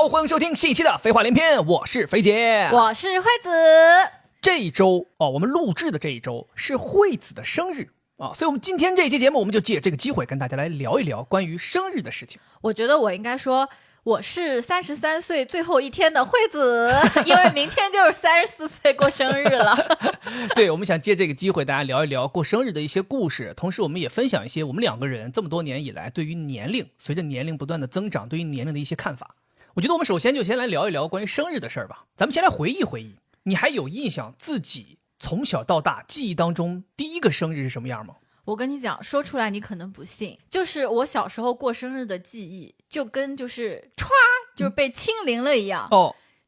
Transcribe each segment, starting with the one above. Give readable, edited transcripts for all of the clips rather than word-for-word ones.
好，欢迎收听新一期的废话连篇，我是肥姐，我是惠子。这一周我们录制的这一周是惠子的生日所以我们今天这一期节目，我们就借这个机会跟大家来聊一聊关于生日的事情。我觉得我应该说我是33岁最后一天的惠子，因为明天就是34岁过生日了。对，我们想借这个机会大家聊一聊过生日的一些故事，同时我们也分享一些我们两个人这么多年以来对于年龄，随着年龄不断的增长，对于年龄的一些看法。我觉得我们首先就先来聊一聊关于生日的事儿吧。咱们先来回忆回忆，你还有印象自己从小到大记忆当中第一个生日是什么样吗？我跟你讲，说出来你可能不信，就是我小时候过生日的记忆就跟就是被清零了一样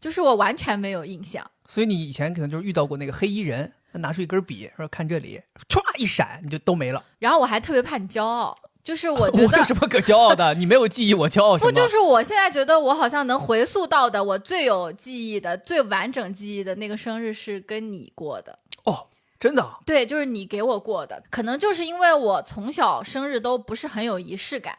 就是我完全没有印象。所以你以前可能就是遇到过那个黑衣人，拿出一根笔说看这里，歘一闪你就都没了。然后我还特别怕你骄傲，就是我觉得我有什么可骄傲的？你没有记忆，我骄傲什么？不就是我现在觉得我好像能回溯到的，我最有记忆的、最完整记忆的那个生日是跟你过的。真的？对，就是你给我过的。可能就是因为我从小生日都不是很有仪式感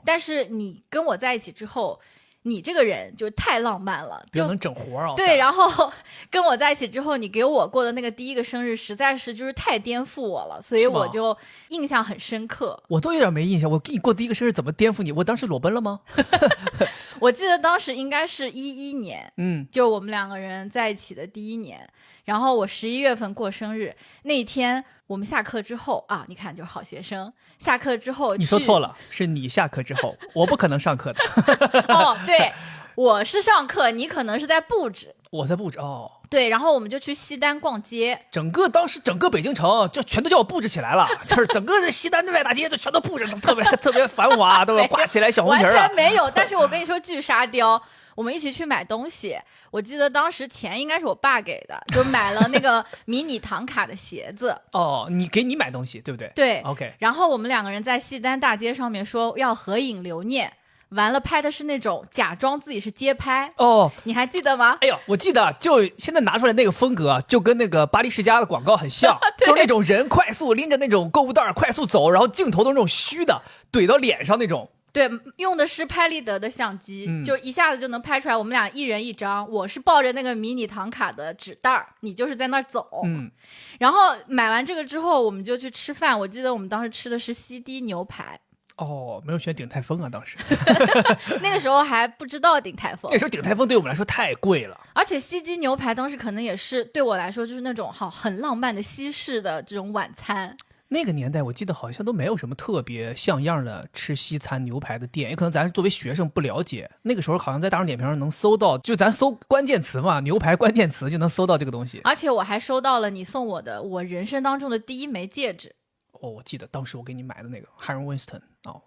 但是你跟我在一起之后，你这个人就太浪漫了，比较能整活对，然后跟我在一起之后，你给我过的那个第一个生日实在是就是太颠覆我了，所以我就印象很深刻。我都有点没印象，我给你过第一个生日怎么颠覆你？我当时裸奔了吗？我记得当时应该是11年，就我们两个人在一起的第一年。然后我11月份过生日那一天，我们下课之后你看就是好学生，下课之后你说错了，是你下课之后，我不可能上课的。对，我是上课，你可能是在布置。我在布置对，然后我们就去西单逛街，当时整个北京城就全都叫我布置起来了，就是整个的西单的外大街就全都布置得特别繁华，都挂起来小红旗完全没有。但是我跟你说巨沙雕，我们一起去买东西，我记得当时钱应该是我爸给的，就买了那个迷你唐卡的鞋子。给你买东西对不对？对 ，OK。然后我们两个人在西单大街上面说要合影留念。完了拍的是那种假装自己是街拍你还记得吗？哎呦，我记得，就现在拿出来那个风格就跟那个巴黎世家的广告很像就是那种人快速拎着那种购物袋快速走，然后镜头都是那种虚的怼到脸上那种。对，用的是拍立得的相机就一下子就能拍出来我们俩一人一张。我是抱着那个迷你唐卡的纸袋，你就是在那儿走然后买完这个之后我们就去吃饭，我记得我们当时吃的是西堤牛排没有选鼎泰丰啊，当时那个时候还不知道鼎泰丰，那时候鼎泰丰对我们来说太贵了，而且西堤牛排当时可能也是对我来说就是那种很浪漫的西式的这种晚餐。那个年代我记得好像都没有什么特别像样的吃西餐牛排的店，也可能咱作为学生不了解，那个时候好像在大众点评上能搜到，就咱搜关键词嘛，牛排关键词就能搜到这个东西。而且我还收到了你送我的我人生当中的第一枚戒指。我记得当时我给你买的那个 Harry Winston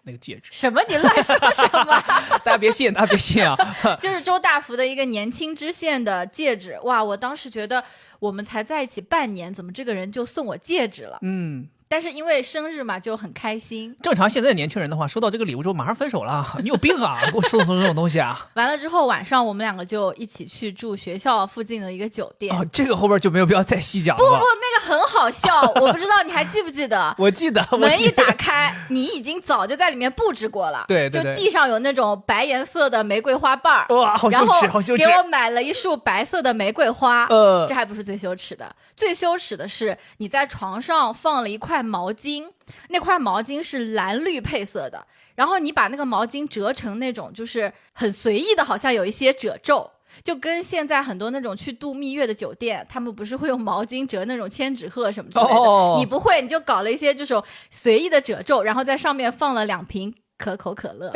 那个戒指。什么？你乱说什么？大家别信就是周大福的一个年轻知县的戒指。哇，我当时觉得我们才在一起半年，怎么这个人就送我戒指了？但是因为生日嘛，就很开心。正常现在的年轻人的话，收到这个礼物之后马上分手了，你有病啊！给我送这种东西啊！完了之后晚上我们两个就一起去住学校附近的一个酒店。这个后边就没有必要再细讲了。不，那个很好笑，我不知道你还记不记得？我记得。门一打开，你已经早就在里面布置过了。对，就地上有那种白颜色的玫瑰花瓣哇，好羞耻，好羞耻！然后给我买了一束白色的玫瑰花。这还不是最羞耻的，最羞耻的是你在床上放了一块毛巾。那块毛巾是蓝绿配色的，然后你把那个毛巾折成那种就是很随意的，好像有一些褶皱，就跟现在很多那种去度蜜月的酒店，他们不是会用毛巾折那种千纸鹤什么之类的你不会，你就搞了一些这种随意的褶皱，然后在上面放了2瓶可口可乐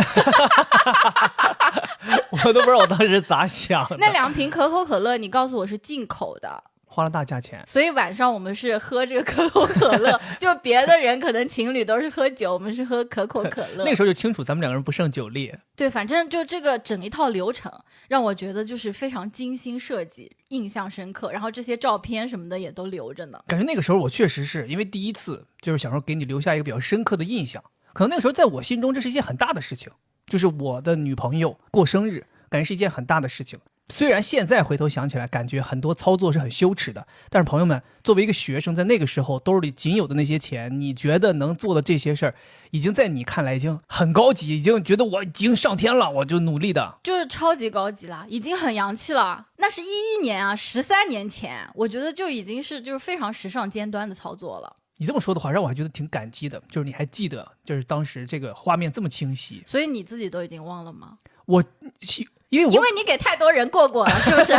我都不知道我当时咋想的。那2瓶可口可乐你告诉我是进口的，花了大价钱，所以晚上我们是喝这个可口可乐就别的人可能情侣都是喝酒，我们是喝可口可乐。那个时候就清楚咱们两个人不胜酒力。对，反正就这个整一套流程让我觉得就是非常精心设计，印象深刻，然后这些照片什么的也都留着呢。感觉那个时候我确实是因为第一次就是想说给你留下一个比较深刻的印象，可能那个时候在我心中这是一件很大的事情，就是我的女朋友过生日，感觉是一件很大的事情。虽然现在回头想起来感觉很多操作是很羞耻的，但是朋友们，作为一个学生，在那个时候兜里仅有的那些钱，你觉得能做的这些事儿，已经在你看来已经很高级，已经觉得我已经上天了，我就努力的，就是超级高级了，已经很洋气了。那是11年啊，13年前，我觉得就已经是就是非常时尚尖端的操作了。你这么说的话，让我还觉得挺感激的，就是你还记得，就是当时这个画面这么清晰。所以你自己都已经忘了吗？因为你给太多人过了，是不是？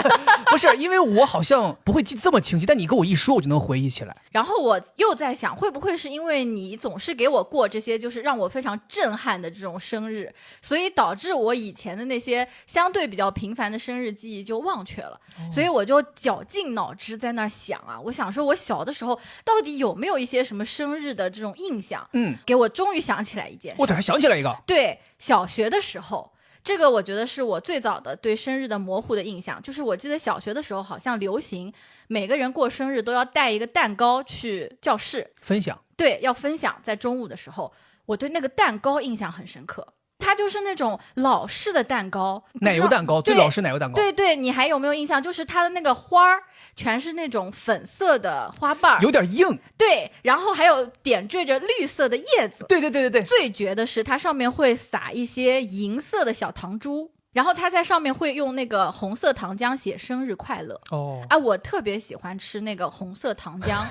不是，因为我好像不会记得这么清晰，但你跟我一说，我就能回忆起来。然后我又在想，会不会是因为你总是给我过这些就是让我非常震撼的这种生日，所以导致我以前的那些相对比较平凡的生日记忆就忘却了。所以我就绞尽脑汁在那儿想啊，我想说我小的时候到底有没有一些什么生日的这种印象？给我终于想起来一件事。我这还想起来一个，对，小学的时候。这个我觉得是我最早的对生日的模糊的印象，就是我记得小学的时候好像流行每个人过生日都要带一个蛋糕去教室分享，对，要分享。在中午的时候，我对那个蛋糕印象很深刻，它就是那种老式的蛋糕，奶油蛋糕，最老式奶油蛋糕。对对，你还有没有印象？就是它的那个花儿全是那种粉色的花瓣，有点硬。对，然后还有点缀着绿色的叶子。对对对对对。最绝的是它上面会撒一些银色的小糖珠，然后它在上面会用那个红色糖浆写生日快乐。我特别喜欢吃那个红色糖浆，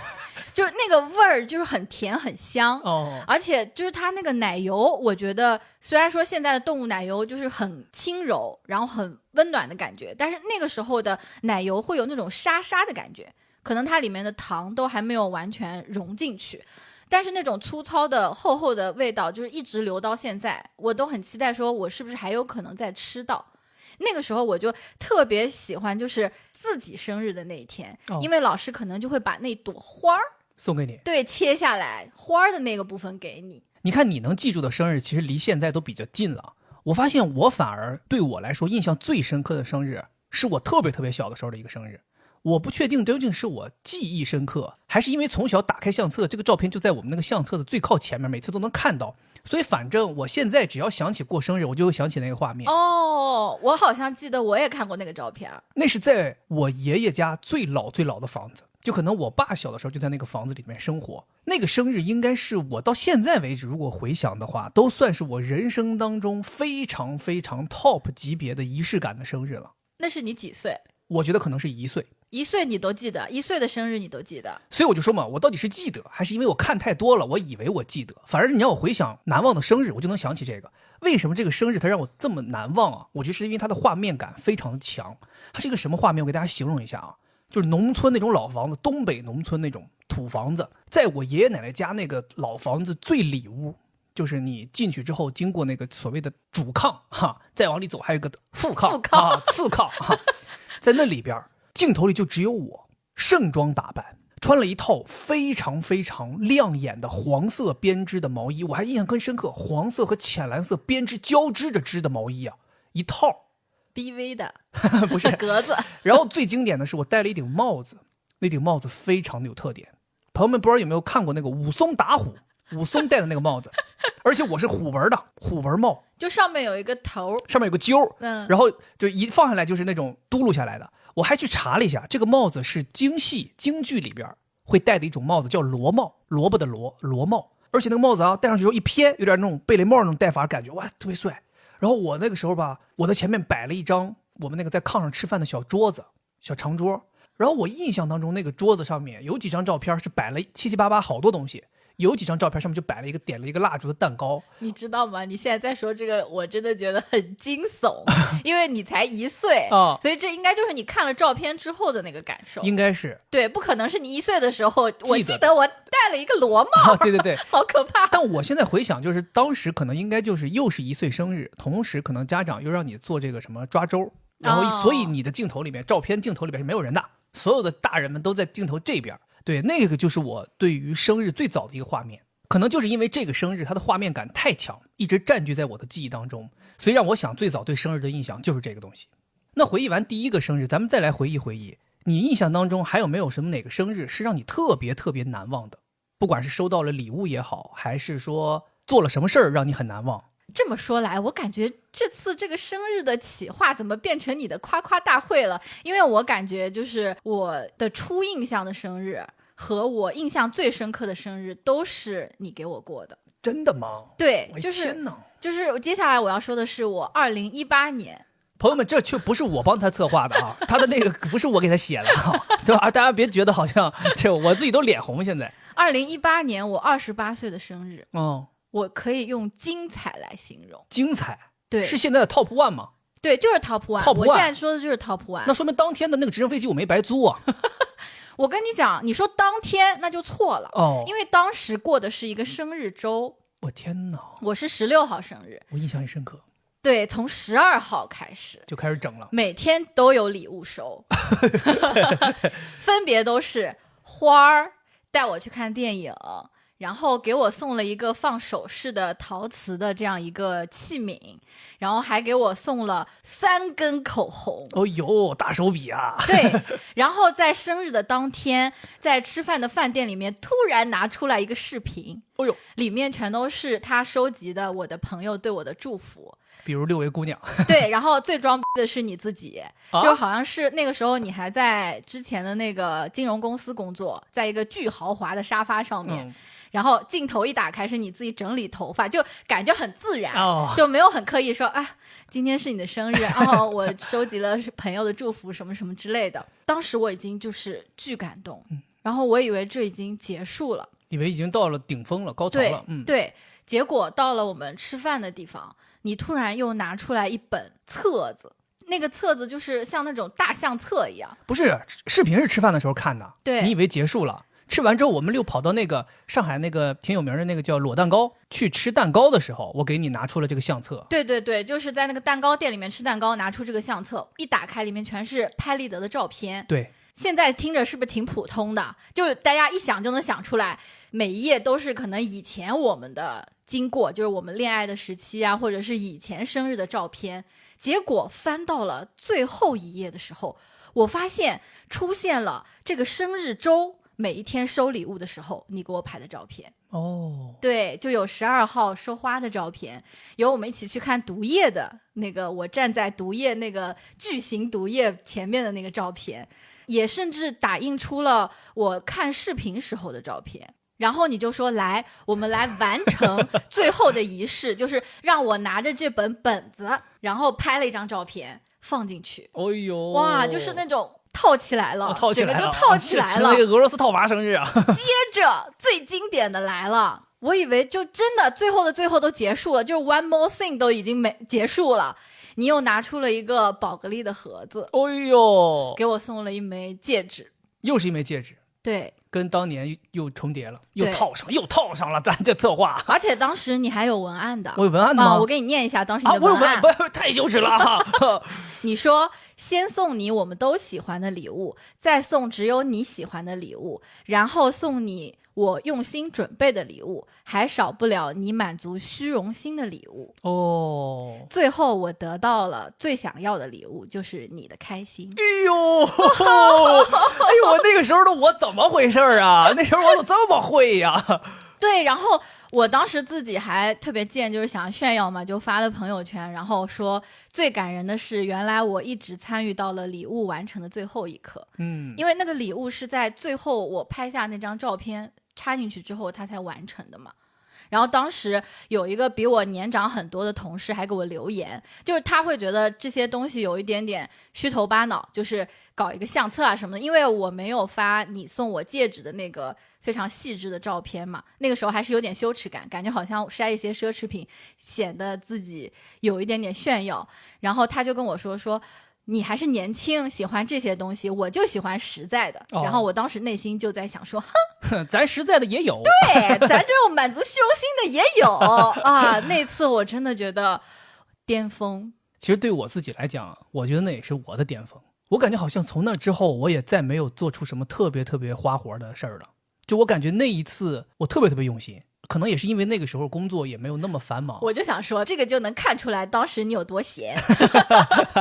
就是那个味儿就是很甜很香。而且就是它那个奶油，我觉得虽然说现在的动物奶油就是很轻柔，然后很温暖的感觉，但是那个时候的奶油会有那种沙沙的感觉，可能它里面的糖都还没有完全融进去。但是那种粗糙的厚厚的味道就是一直留到现在，我都很期待说我是不是还有可能再吃到。那个时候我就特别喜欢就是自己生日的那一天，因为老师可能就会把那朵花送给你，对，切下来花的那个部分给你。你看你能记住的生日其实离现在都比较近了，我发现我反而对我来说印象最深刻的生日是我特别特别小的时候的一个生日。我不确定究竟是我记忆深刻，还是因为从小打开相册，这个照片就在我们那个相册的最靠前面，每次都能看到，所以反正我现在只要想起过生日，我就会想起那个画面。我好像记得我也看过那个照片，那是在我爷爷家最老最老的房子，就可能我爸小的时候就在那个房子里面生活。那个生日应该是我到现在为止，如果回想的话，都算是我人生当中非常非常 top 级别的仪式感的生日了。那是你几岁？我觉得可能是1岁。1岁你都记得？1岁的生日你都记得？所以我就说嘛，我到底是记得，还是因为我看太多了，我以为我记得。反而你让我回想难忘的生日，我就能想起这个。为什么这个生日它让我这么难忘啊？我觉得是因为它的画面感非常的强。它是一个什么画面？我给大家形容一下啊，就是农村那种老房子，东北农村那种土房子，在我爷爷奶奶家那个老房子最里屋，就是你进去之后，经过那个所谓的主炕哈，再往里走还有一个副炕啊，次炕哈，在那里边镜头里就只有我，盛装打扮，穿了一套非常非常亮眼的黄色编织的毛衣，我还印象更深刻，黄色和浅蓝色编织交织着织的毛衣啊，一套 BV 的不是格子。然后最经典的是我戴了一顶帽子，那顶帽子非常的有特点。朋友们不知道有没有看过那个武松打虎，武松戴的那个帽子，而且我是虎纹的虎纹帽，就上面有一个头，上面有个揪，然后就一放下来就是那种嘟噜下来的。我还去查了一下，这个帽子是京剧里边会戴的一种帽子，叫罗帽，萝卜的罗帽。而且那个帽子啊，戴上去之后一偏，有点那种贝雷帽那种戴法感觉，哇，特别帅。然后我那个时候吧，我的前面摆了一张我们那个在炕上吃饭的小桌子，小长桌。然后我印象当中那个桌子上面有几张照片是摆了七七八八好多东西，有几张照片上面就摆了一个点了一个蜡烛的蛋糕。你知道吗？你现在在说这个，我真的觉得很惊悚，因为你才1岁所以这应该就是你看了照片之后的那个感受。应该是对，不可能是你1岁的时候，我记得我戴了一个螺帽。对对对，好可怕。但我现在回想，就是当时可能应该就是又是1岁生日，同时可能家长又让你做这个什么抓周，然后所以你的镜头里面，照片镜头里面是没有人的，所有的大人们都在镜头这边。对，那个就是我对于生日最早的一个画面，可能就是因为这个生日它的画面感太强，一直占据在我的记忆当中，所以让我想最早对生日的印象就是这个东西。那回忆完第一个生日，咱们再来回忆回忆，你印象当中还有没有什么哪个生日是让你特别特别难忘的？不管是收到了礼物也好，还是说做了什么事儿让你很难忘。这么说来，我感觉这次这个生日的企划怎么变成你的夸夸大会了？因为我感觉就是我的初印象的生日和我印象最深刻的生日都是你给我过的。真的吗？对，天哪！就是接下来我要说的是我2018年。朋友们，这却不是我帮他策划的啊，他的那个不是我给他写的啊，对吧？大家别觉得好像就我自己都脸红。现在2018年我28岁的生日，哦，我可以用精彩来形容。精彩，对，是现在的 top one 吗？对，就是 top one。我现在说的就是 top one。那说明当天的那个直升飞机我没白租啊。我跟你讲，你说当天那就错了哦，因为当时过的是一个生日周。我天哪！我是16号生日，我印象很深刻。对，从12号开始就开始整了，每天都有礼物收，分别都是花儿，带我去看电影，然后给我送了一个放首饰的陶瓷的这样一个器皿，然后还给我送了3根口红。哦呦，大手笔啊！对，然后在生日的当天，在吃饭的饭店里面突然拿出来一个视频，哦呦，里面全都是他收集的我的朋友对我的祝福。比如6位姑娘，对，然后最装逼的是你自己，就好像是那个时候你还在之前的那个金融公司工作，在一个巨豪华的沙发上面，然后镜头一打开是你自己整理头发，就感觉很自然，就没有很刻意说啊，今天是你的生日，然后我收集了朋友的祝福什么什么之类的。当时我已经就是巨感动，然后我以为这已经结束了，以为已经到了顶峰了，高潮了。对，结果到了我们吃饭的地方，你突然又拿出来一本册子，那个册子就是像那种大相册一样。不是，视频是吃饭的时候看的，对，你以为结束了，吃完之后我们又跑到那个上海那个挺有名的那个叫裸蛋糕去吃蛋糕的时候，我给你拿出了这个相册。对对对，就是在那个蛋糕店里面吃蛋糕，拿出这个相册，一打开里面全是拍立得的照片。对，现在听着是不是挺普通的？就是大家一想就能想出来，每一页都是可能以前我们的经过，就是我们恋爱的时期啊，或者是以前生日的照片。结果翻到了最后一页的时候，我发现出现了这个生日周每一天收礼物的时候你给我拍的照片。哦，对，就有12号收花的照片，有我们一起去看毒液的那个，我站在毒液那个巨型毒液前面的那个照片，也甚至打印出了我看视频时候的照片。然后你就说来，我们来完成最后的仪式，就是让我拿着这本子，然后拍了一张照片放进去。哎呦，哇，就是那种套起来了，整个就套起来了，那个俄罗斯套娃生日啊！接着最经典的来了，我以为就真的最后的最后都结束了，就是 one more thing 都已经结束了。你又拿出了一个宝格丽的盒子，哎呦，给我送了一枚戒指，又是一枚戒指。对，跟当年又重叠了，又套上了，咱这策划。而且当时你还有文案的，我有文案的吗？我给你念一下当时你的文案。我太羞耻了。你说先送你我们都喜欢的礼物，再送只有你喜欢的礼物，然后送你我用心准备的礼物，还少不了你满足虚荣心的礼物。哦，最后我得到了最想要的礼物，就是你的开心。哎呦，我那个时候的我怎么回事啊？那时候我怎么这么会呀？对，然后我当时自己还特别贱，就是想炫耀嘛，就发了朋友圈，然后说最感人的是，原来我一直参与到了礼物完成的最后一刻。因为那个礼物是在最后我拍下那张照片插进去之后，它才完成的嘛。然后当时有一个比我年长很多的同事还给我留言，就是他会觉得这些东西有一点点虚头巴脑，就是搞一个相册啊什么的，因为我没有发你送我戒指的那个非常细致的照片嘛，那个时候还是有点羞耻感，感觉好像筛一些奢侈品显得自己有一点点炫耀。然后他就跟我说你还是年轻，喜欢这些东西，我就喜欢实在的。然后我当时内心就在想说，哼，咱实在的也有，对，咱这种满足虚荣心的也有啊。那次我真的觉得巅峰。其实对我自己来讲，我觉得那也是我的巅峰。我感觉好像从那之后，我也再没有做出什么特别特别花活的事儿了。就我感觉那一次，我特别特别用心。可能也是因为那个时候工作也没有那么繁忙，我就想说这个就能看出来当时你有多闲。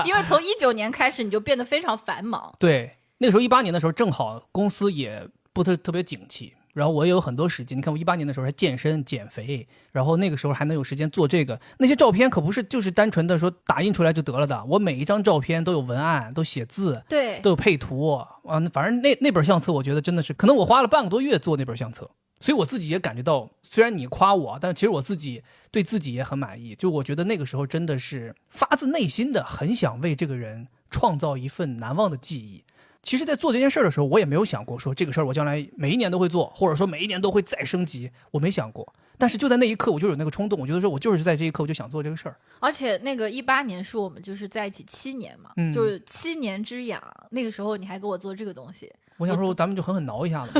因为从19年开始你就变得非常繁忙。对，那个时候18年的时候正好公司也不特别景气，然后我也有很多时间，你看我18年的时候还健身减肥，然后那个时候还能有时间做这个，那些照片可不是就是单纯的说打印出来就得了的，我每一张照片都有文案，都写字，对，都有配图啊，反正那本相册我觉得真的是，可能我花了半个多月做那本相册，所以我自己也感觉到，虽然你夸我，但其实我自己对自己也很满意，就我觉得那个时候真的是发自内心的很想为这个人创造一份难忘的记忆。其实在做这件事的时候，我也没有想过说这个事儿我将来每一年都会做，或者说每一年都会再升级，我没想过。但是就在那一刻我就有那个冲动，我觉得说我就是在这一刻我就想做这个事儿。而且那个18年是我们就是在一起7年嘛，就是7年之痒，那个时候你还给我做这个东西，我想说咱们就狠狠挠一下子。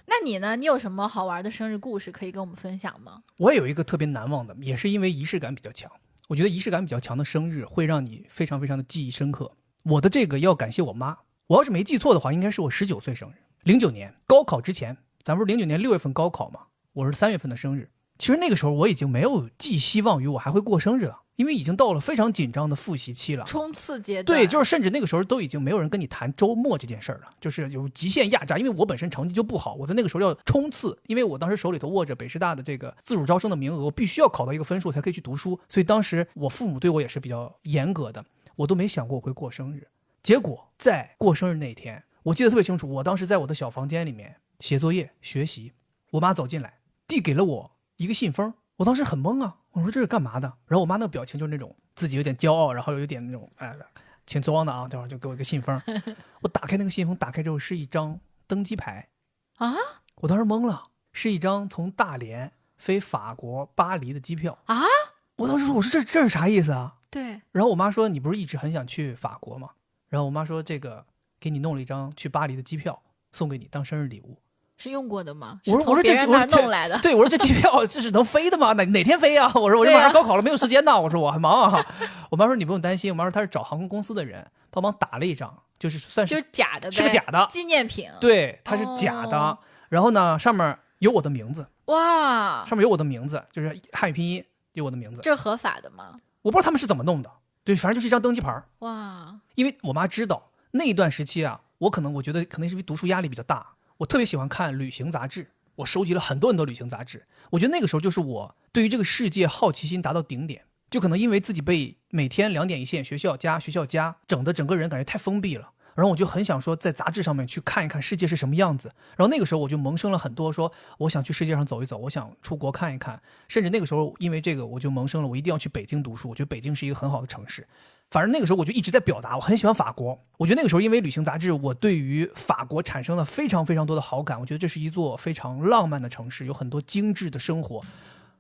那你呢？你有什么好玩的生日故事可以跟我们分享吗？我也有一个特别难忘的，也是因为仪式感比较强。我觉得仪式感比较强的生日会让你非常非常的记忆深刻。我的这个要感谢我妈，我要是没记错的话，应该是我19岁生日，09年高考之前，咱不是09年6月份高考嘛，我是3月份的生日。其实那个时候我已经没有寄希望于我还会过生日了，因为已经到了非常紧张的复习期了，冲刺阶段。对，就是甚至那个时候都已经没有人跟你谈周末这件事儿了，就是有极限压榨，因为我本身成绩就不好，我在那个时候要冲刺，因为我当时手里头握着北师大的这个自主招生的名额，我必须要考到一个分数才可以去读书，所以当时我父母对我也是比较严格的，我都没想过我会过生日。结果在过生日那天，我记得特别清楚，我当时在我的小房间里面写作业学习，我妈走进来递给了我一个信封，我当时很懵啊，我说这是干嘛的？然后我妈那个表情就是那种自己有点骄傲，然后有点那种挺装的啊，待会儿就给我一个信封。我打开那个信封，打开之后是一张登机牌啊，我当时懵了，是一张从大连飞法国巴黎的机票啊！我当时说，我说这是啥意思啊？对。然后我妈说，你不是一直很想去法国吗？然后我妈说，这个给你弄了一张去巴黎的机票，送给你当生日礼物。是用过的吗？我说别人那弄来的。对，我说这机票这是能飞的吗？哪天飞啊？我说我这马上高考了，没有时间呢。我说我很忙啊。我妈说你不用担心，我妈说她是找航空公司的人帮忙打了一张，就是算是就是假的呗，是个假的纪念品。对，它是假的。然后呢，上面有我的名字。哇，上面有我的名字，就是汉语拼音有我的名字。这合法的吗？我不知道他们是怎么弄的。对，反正就是一张登机牌。哇，因为我妈知道那一段时期啊，我觉得可能是因为读书压力比较大，我特别喜欢看旅行杂志，我收集了很多旅行杂志。我觉得那个时候就是我对于这个世界好奇心达到顶点，就可能因为自己被每天2点一线学校家整个人感觉太封闭了，然后我就很想说在杂志上面去看一看世界是什么样子。然后那个时候我就萌生了很多说我想去世界上走一走，我想出国看一看，甚至那个时候因为这个我就萌生了我一定要去北京读书，我觉得北京是一个很好的城市。反正那个时候我就一直在表达我很喜欢法国，我觉得那个时候因为旅行杂志，我对于法国产生了非常非常多的好感，我觉得这是一座非常浪漫的城市，有很多精致的生活。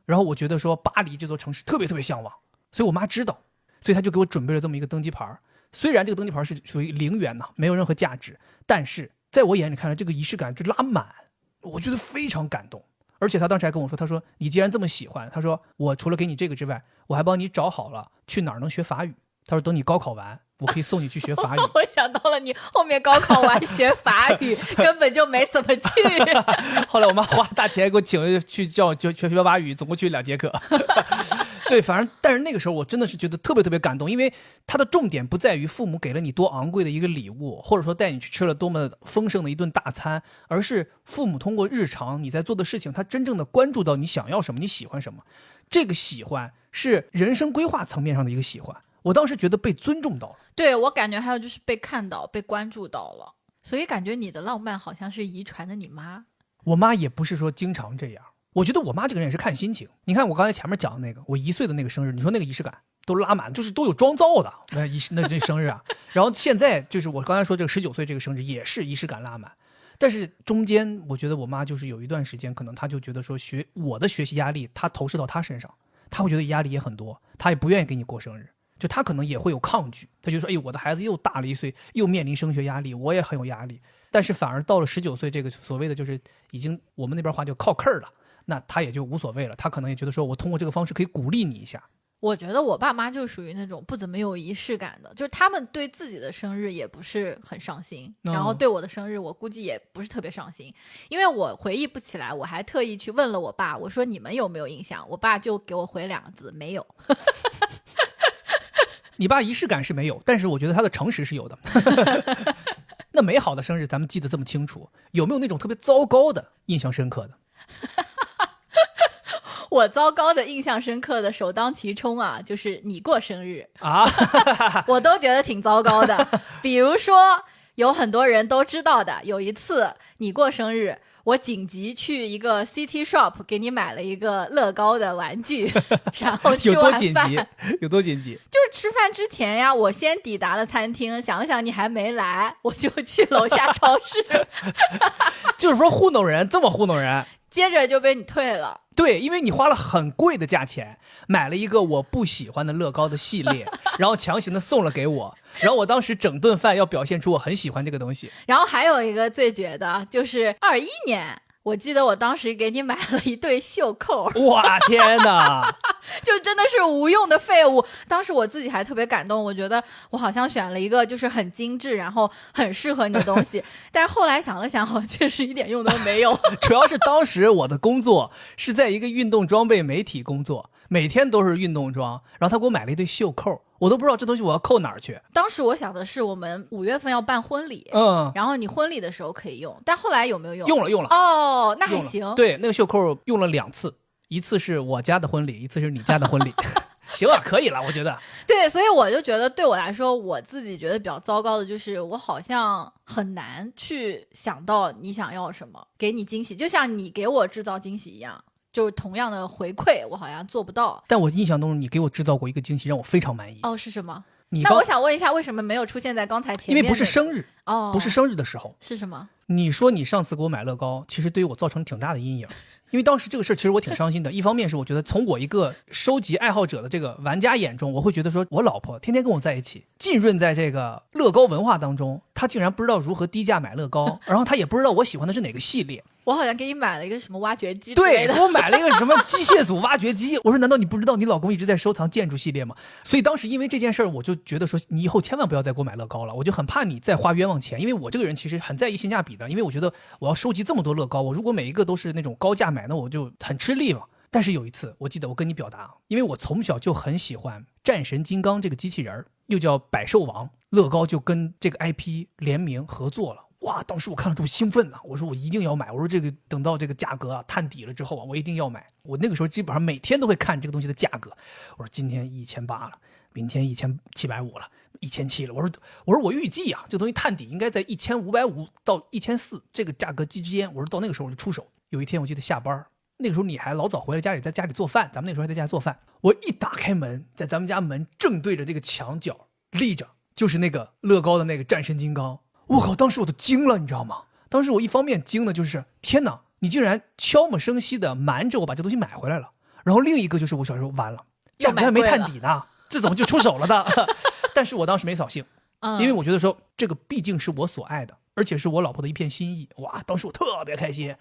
然后我觉得说巴黎这座城市特别特别向往，所以我妈知道，所以她就给我准备了这么一个登机牌。虽然这个登机牌是属于0元呢，没有任何价值，但是在我眼里看来这个仪式感就拉满，我觉得非常感动。而且她当时还跟我说，她说你既然这么喜欢，她说我除了给你这个之外，我还帮你找好了去哪儿能学法语。他说等你高考完我可以送你去学法语。我想到了你后面高考完学法语根本就没怎么去。后来我妈花大钱给我请去叫学法语，总共去2节课。对，反正但是那个时候我真的是觉得特别特别感动，因为它的重点不在于父母给了你多昂贵的一个礼物，或者说带你去吃了多么丰盛的一顿大餐，而是父母通过日常你在做的事情，他真正的关注到你想要什么，你喜欢什么。这个喜欢是人生规划层面上的一个喜欢，我当时觉得被尊重到了。对，我感觉还有就是被看到被关注到了，所以感觉你的浪漫好像是遗传的你妈。我妈也不是说经常这样，我觉得我妈这个人也是看心情。你看我刚才前面讲的那个我1岁的那个生日，你说那个仪式感都拉满，就是都有妆造的那这生日啊。然后现在就是我刚才说这个19岁这个生日也是仪式感拉满，但是中间我觉得我妈就是有一段时间可能她就觉得说我的学习压力她投射到她身上，她会觉得压力也很多，她也不愿意给你过生日，就她可能也会有抗拒，她就说我的孩子又大了1岁，又面临升学压力，我也很有压力。但是反而到了19岁这个所谓的就是已经我们那边话就靠坑了，那她也就无所谓了，她可能也觉得说我通过这个方式可以鼓励你一下。我觉得我爸妈就属于那种不怎么有仪式感的，就是他们对自己的生日也不是很上心，然后对我的生日我估计也不是特别上心，因为我回忆不起来，我还特意去问了我爸，我说你们有没有印象？我爸就给我回2个字，没有。你爸仪式感是没有，但是我觉得他的诚实是有的。那美好的生日咱们记得这么清楚，有没有那种特别糟糕的印象深刻的？我糟糕的印象深刻的首当其冲啊，就是你过生日啊，我都觉得挺糟糕的。比如说有很多人都知道的，有一次你过生日，我紧急去一个 City Shop 给你买了一个乐高的玩具，然后吃完饭有多紧急？就是吃饭之前呀，我先抵达了餐厅，想了想你还没来，我就去楼下超市就是说糊弄人，这么糊弄人，接着就被你退了。对，因为你花了很贵的价钱买了一个我不喜欢的乐高的系列，然后强行的送了给我，然后我当时整顿饭要表现出我很喜欢这个东西。然后还有一个最绝的就是21年，我记得我当时给你买了一对袖扣，哇天哪就真的是无用的废物。当时我自己还特别感动，我觉得我好像选了一个就是很精致然后很适合你的东西但是后来想了想，好像确实一点用都没有主要是当时我的工作是在一个运动装备媒体工作，每天都是运动装，然后他给我买了一对袖扣，我都不知道这东西我要扣哪儿去。当时我想的是我们5月份要办婚礼，然后你婚礼的时候可以用，但后来有没有用？用了哦，那还行。对，那个袖扣用了2次，一次是我家的婚礼，一次是你家的婚礼行啊，可以了，我觉得。对，所以我就觉得对我来说，我自己觉得比较糟糕的就是我好像很难去想到你想要什么，给你惊喜，就像你给我制造惊喜一样，就是同样的回馈我好像做不到。但我印象中你给我制造过一个惊喜，让我非常满意。哦，是什么？那我想问一下，为什么没有出现在刚才前面？因为不是生日哦，不是生日的时候。是什么？你说你上次给我买乐高，其实对于我造成挺大的阴影。因为当时这个事其实我挺伤心的，一方面是我觉得从我一个收集爱好者的这个玩家眼中，我会觉得说我老婆天天跟我在一起，浸润在这个乐高文化当中，她竟然不知道如何低价买乐高，然后她也不知道我喜欢的是哪个系列。我好像给你买了一个什么挖掘机之类的，对，给我买了一个什么机械组挖掘机。我说难道你不知道你老公一直在收藏建筑系列吗？所以当时因为这件事儿，我就觉得说你以后千万不要再给我买乐高了，我就很怕你再花冤枉钱。因为我这个人其实很在意性价比的，因为我觉得我要收集这么多乐高，我如果每一个都是那种高价买，那我就很吃力嘛。但是有一次我记得我跟你表达，因为我从小就很喜欢战神金刚这个机器人，又叫百兽王，乐高就跟这个 IP 联名合作了。哇，当时我看了之后兴奋我说我一定要买，我说这个等到这个价格探底了之后我一定要买。我那个时候基本上每天都会看这个东西的价格，我说今天1800了，明天1750了，1700了，我说我预计这个东西探底应该在1550到1400这个价格之间，我说到那个时候我就出手。有一天我记得下班，那个时候你还老早回来家里，在家里做饭，咱们那个时候还在家里做饭，我一打开门，在咱们家门正对着这个墙角立着就是那个乐高的那个战神金刚。我靠，当时我都惊了，你知道吗？当时我一方面惊的就是天哪，你竟然悄无声息的瞒着我把这东西买回来了，然后另一个就是我想说完了，价格还没探底呢，这怎么就出手了呢但是我当时没扫兴，因为我觉得说这个毕竟是我所爱的，而且是我老婆的一片心意。哇，当时我特别开心，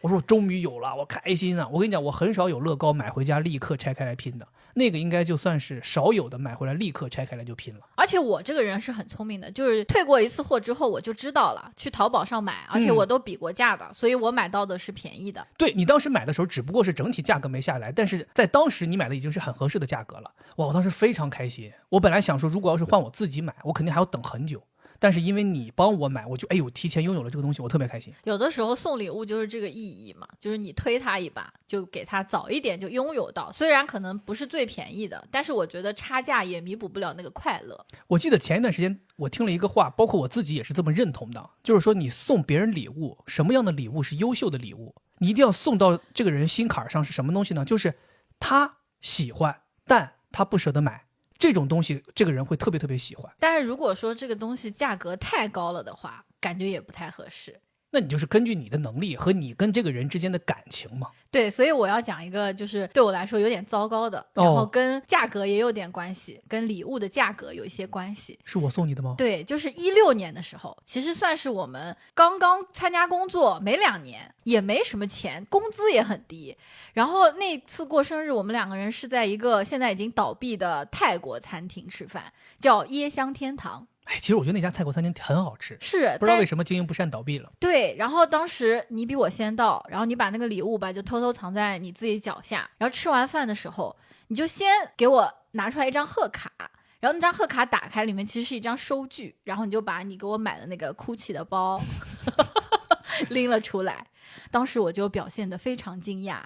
我说我终于有了，我开心啊！我跟你讲，我很少有乐高买回家立刻拆开来拼的，那个应该就算是少有的买回来立刻拆开来就拼了。而且我这个人是很聪明的，就是退过一次货之后我就知道了，去淘宝上买，而且我都比过价的，所以我买到的是便宜的。对，你当时买的时候只不过是整体价格没下来，但是在当时你买的已经是很合适的价格了。哇，我当时非常开心。我本来想说如果要是换我自己买，我肯定还要等很久，但是因为你帮我买，我就我提前拥有了这个东西，我特别开心。有的时候送礼物就是这个意义嘛，就是你推他一把，就给他早一点就拥有到，虽然可能不是最便宜的，但是我觉得差价也弥补不了那个快乐。我记得前一段时间我听了一个话，包括我自己也是这么认同的，就是说你送别人礼物，什么样的礼物是优秀的礼物？你一定要送到这个人心坎上，是什么东西呢？就是他喜欢但他不舍得买，这种东西这个人会特别特别喜欢。但是如果说这个东西价格太高了的话，感觉也不太合适。那你就是根据你的能力和你跟这个人之间的感情嘛。对，所以我要讲一个就是对我来说有点糟糕的，然后跟价格也有点关系，跟礼物的价格有一些关系。是我送你的吗？对，就是16年的时候，其实算是我们刚刚参加工作没2年，也没什么钱，工资也很低。然后那次过生日，我们2个人是在一个现在已经倒闭的泰国餐厅吃饭，叫椰香天堂。其实我觉得那家泰国餐厅很好吃，是不知道为什么经营不善倒闭了。对，然后当时你比我先到，然后你把那个礼物吧就偷偷藏在你自己脚下，然后吃完饭的时候，你就先给我拿出来一张贺卡，然后那张贺卡打开，里面其实是一张收据，然后你就把你给我买的那个 GUCCI 的包拎了出来。当时我就表现得非常惊讶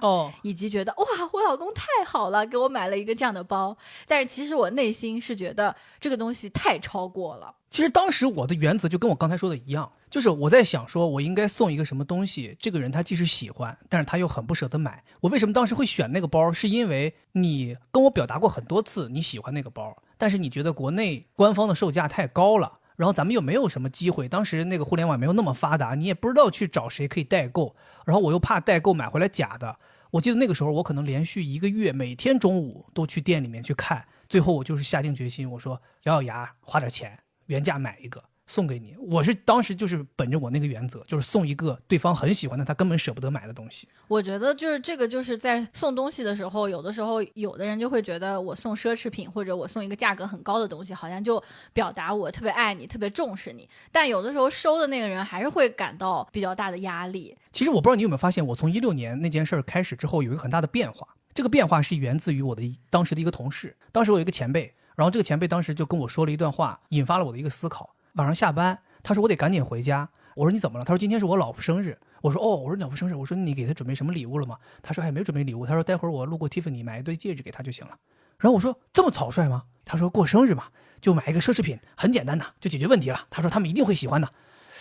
以及觉得哇，我老公太好了，给我买了一个这样的包。但是其实我内心是觉得这个东西太超过了。其实当时我的原则就跟我刚才说的一样，就是我在想说我应该送一个什么东西，这个人他既是喜欢，但是他又很不舍得买。我为什么当时会选那个包，是因为你跟我表达过很多次你喜欢那个包，但是你觉得国内官方的售价太高了，然后咱们又没有什么机会，当时那个互联网没有那么发达，你也不知道去找谁可以代购，然后我又怕代购买回来假的。我记得那个时候我可能连续1个月每天中午都去店里面去看，最后我就是下定决心，我说咬咬牙花点钱原价买一个送给你。我是当时就是本着我那个原则，就是送一个对方很喜欢的他根本舍不得买的东西。我觉得就是这个，就是在送东西的时候，有的时候有的人就会觉得我送奢侈品或者我送一个价格很高的东西，好像就表达我特别爱你，特别重视你。但有的时候收的那个人还是会感到比较大的压力。其实我不知道你有没有发现，我从16年那件事开始之后有一个很大的变化。这个变化是源自于我的当时的一个同事，当时我有一个前辈，然后这个前辈当时就跟我说了一段话，引发了我的一个思考。晚上下班，他说我得赶紧回家。我说你怎么了？他说今天是我老婆生日。我说我说你老婆生日，我说你给她准备什么礼物了吗？他说还没准备礼物，他说待会儿我路过 Tiffany 买一对戒指给她就行了。然后我说这么草率吗？他说过生日嘛，就买一个奢侈品，很简单的就解决问题了。他说他们一定会喜欢的。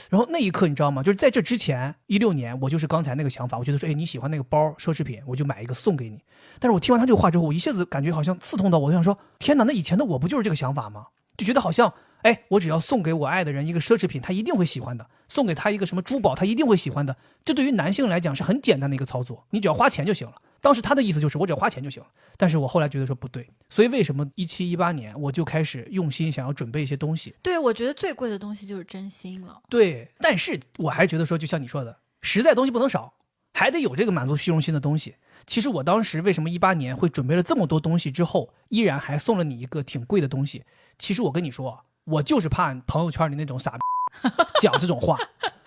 然后那一刻你知道吗？就是在这之前16年，我就是刚才那个想法，我觉得说，你喜欢那个包奢侈品，我就买一个送给你。但是我听完他这个话之后，我一下子感觉好像刺痛到我，想说，天哪，那以前的我不就是这个想法吗？就觉得好像，我只要送给我爱的人一个奢侈品，他一定会喜欢的；送给他一个什么珠宝，他一定会喜欢的。这对于男性来讲是很简单的一个操作，你只要花钱就行了。当时他的意思就是我只要花钱就行了，但是我后来觉得说不对，所以为什么17、18年我就开始用心想要准备一些东西。对，我觉得最贵的东西就是真心了。对，但是我还觉得说，就像你说的，实在东西不能少，还得有这个满足虚荣心的东西。其实我当时为什么18年会准备了这么多东西之后，依然还送了你一个挺贵的东西？其实我跟你说，我就是怕朋友圈里那种傻逼讲这种话。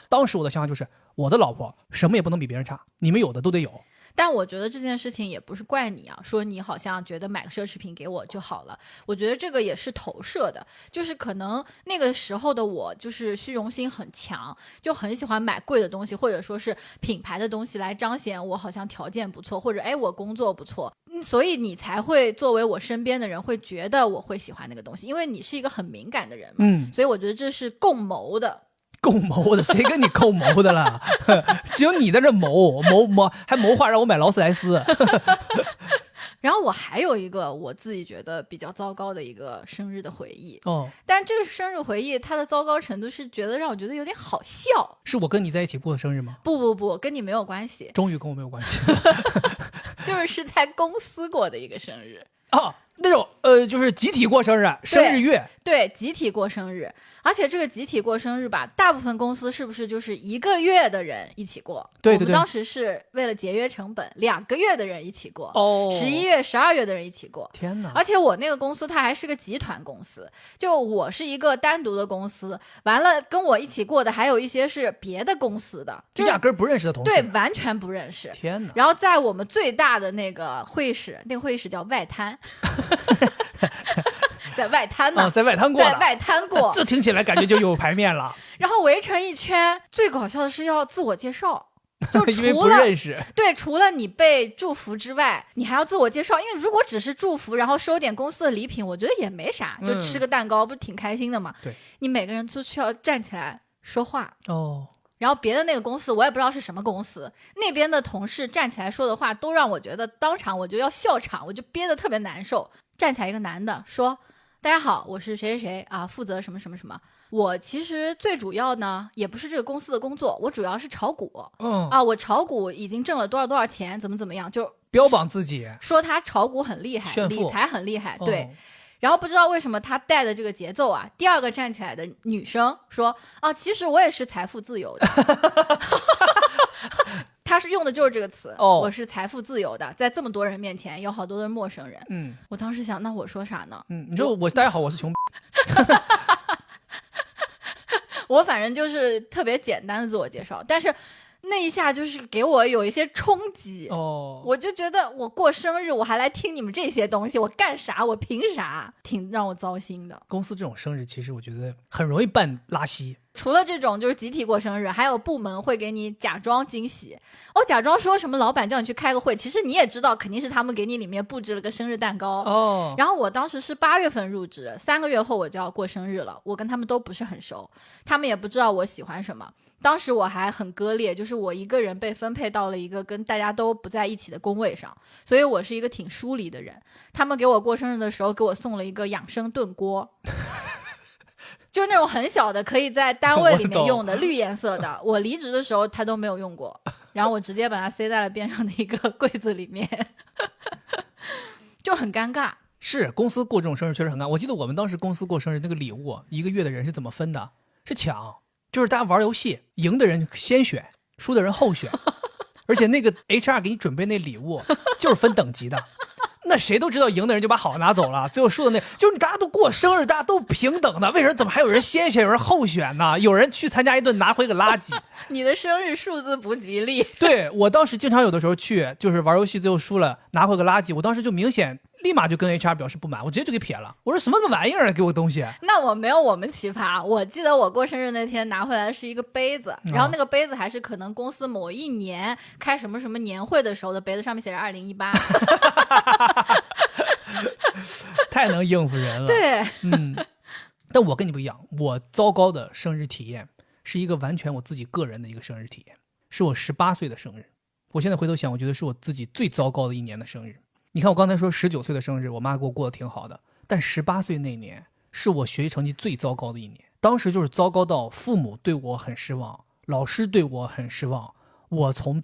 当时我的想法就是，我的老婆什么也不能比别人差，你们有的都得有。但我觉得这件事情也不是怪你啊，说你好像觉得买个奢侈品给我就好了。我觉得这个也是投射的，就是可能那个时候的我就是虚荣心很强，就很喜欢买贵的东西，或者说是品牌的东西来彰显我好像条件不错，或者我工作不错，所以你才会作为我身边的人会觉得我会喜欢那个东西，因为你是一个很敏感的人嘛。所以我觉得这是共谋的。共谋的？谁跟你共谋的了？只有你在这谋还谋划让我买劳斯莱斯。然后我还有一个我自己觉得比较糟糕的一个生日的回忆但这个生日回忆它的糟糕程度是觉得让我觉得有点好笑。是我跟你在一起过的生日吗？不，跟你没有关系。终于跟我没有关系。就是在公司过的一个生日那种就是集体过生日，生日月。对，集体过生日。而且这个集体过生日吧，大部分公司是不是就是1个月的人一起过？对，我们当时是为了节约成本，2个月的人一起过，11月、12月的人一起过。天哪！而且我那个公司它还是个集团公司，就我是一个单独的公司，完了跟我一起过的还有一些是别的公司的，就压根不认识的同事。对，完全不认识。天哪！然后在我们最大的那个会议室，那个会议室叫外滩。在外滩呢，在外滩过，在外滩过，这听起来感觉就有排面了。然后围成一圈，最搞笑的是要自我介绍，就因为不认识。对，除了你被祝福之外，你还要自我介绍。因为如果只是祝福，然后收点公司的礼品，我觉得也没啥，就吃个蛋糕，不是挺开心的吗？对，你每个人都需要站起来说话然后别的那个公司我也不知道是什么公司，那边的同事站起来说的话都让我觉得当场我就要笑场，我就憋得特别难受。站起来一个男的说，大家好，我是谁谁谁啊，负责什么什么什么。我其实最主要呢也不是这个公司的工作，我主要是炒股我炒股已经挣了多少多少钱，怎么怎么样，就标榜自己，说他炒股很厉害，炫富，理财很厉害对。然后不知道为什么他带的这个节奏第二个站起来的女生说其实我也是财富自由的。他是用的就是这个词我是财富自由的，在这么多人面前有好多的陌生人我当时想那我说啥呢你说大家好，我是穷我反正就是特别简单的自我介绍，但是那一下就是给我有一些冲击哦，我就觉得我过生日我还来听你们这些东西，我干啥？我凭啥？挺让我糟心的。公司这种生日其实我觉得很容易办拉稀。除了这种就是集体过生日，还有部门会给你假装惊喜。假装说什么老板叫你去开个会，其实你也知道肯定是他们给你里面布置了个生日蛋糕。哦。然后我当时是8月份入职，3个月后我就要过生日了，我跟他们都不是很熟，他们也不知道我喜欢什么。当时我还很割裂，就是我一个人被分配到了一个跟大家都不在一起的工位上，所以我是一个挺疏离的人。他们给我过生日的时候给我送了一个养生炖锅就是那种很小的可以在单位里面用的绿颜色的，我离职的时候他都没有用过，然后我直接把它塞在了边上的一个柜子里面就很尴尬。是公司过这种生日确实很尴尬。我记得我们当时公司过生日那个礼物一个月的人是怎么分的，是抢，就是大家玩游戏，赢的人先选，输的人后选而且那个 HR 给你准备那礼物就是分等级的那谁都知道赢的人就把好拿走了，最后输的那就是大家都过生日，大家都平等的，为什么怎么还有人先选有人后选呢？有人去参加一顿拿回个垃圾你的生日数字不吉利。对，我当时经常有的时候去就是玩游戏最后输了拿回个垃圾，我当时就明显立马就跟 HR 表示不满，我直接就给撇了，我说什么玩意儿给我东西。那我没有我们奇葩，我记得我过生日那天拿回来的是一个杯子，然后那个杯子还是可能公司某一年开什么什么年会的时候的杯子，上面写着2018太能应付人了。对，但我跟你不一样，我糟糕的生日体验是一个完全我自己个人的一个生日体验，是我18岁的生日。我现在回头想，我觉得是我自己最糟糕的一年的生日。你看我刚才说19岁的生日我妈给我过得挺好的，但18岁那年是我学习成绩最糟糕的一年。当时就是糟糕到父母对我很失望，老师对我很失望，我从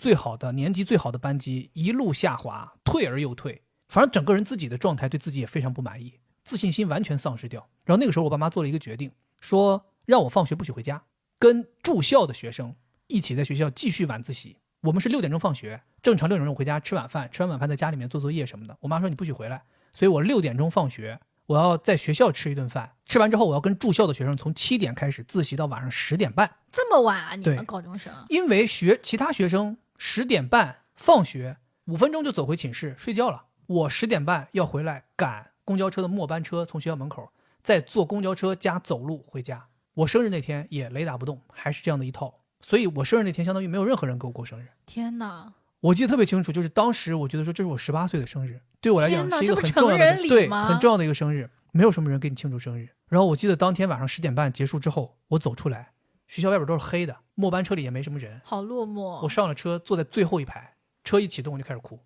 年级最好的班级一路下滑，退而又退，反正整个人自己的状态对自己也非常不满意，自信心完全丧失掉。然后那个时候我爸妈做了一个决定，说让我放学不许回家，跟住校的学生一起在学校继续晚自习。我们是6点钟放学，正常6点钟回家吃晚饭，吃完晚饭在家里面做作业什么的。我妈说你不许回来，所以我6点钟放学，我要在学校吃一顿饭，吃完之后我要跟住校的学生从7点开始自习到晚上10点半。这么晚啊？你们高中生？因为其他学生10点半放学5分钟就走回寝室睡觉了，我10点半要回来赶公交车的末班车，从学校门口再坐公交车加走路回家。我生日那天也雷打不动，还是这样的一套。所以我生日那天相当于没有任何人给我过生日。天哪！我记得特别清楚，就是当时我觉得说这是我18岁的生日，对我来讲是一个很重要的很重要的一个生日，没有什么人给你庆祝生日。然后我记得当天晚上10点半结束之后，我走出来，学校外边都是黑的，末班车里也没什么人，好落寞。我上了车，坐在最后一排，车一启动我就开始哭，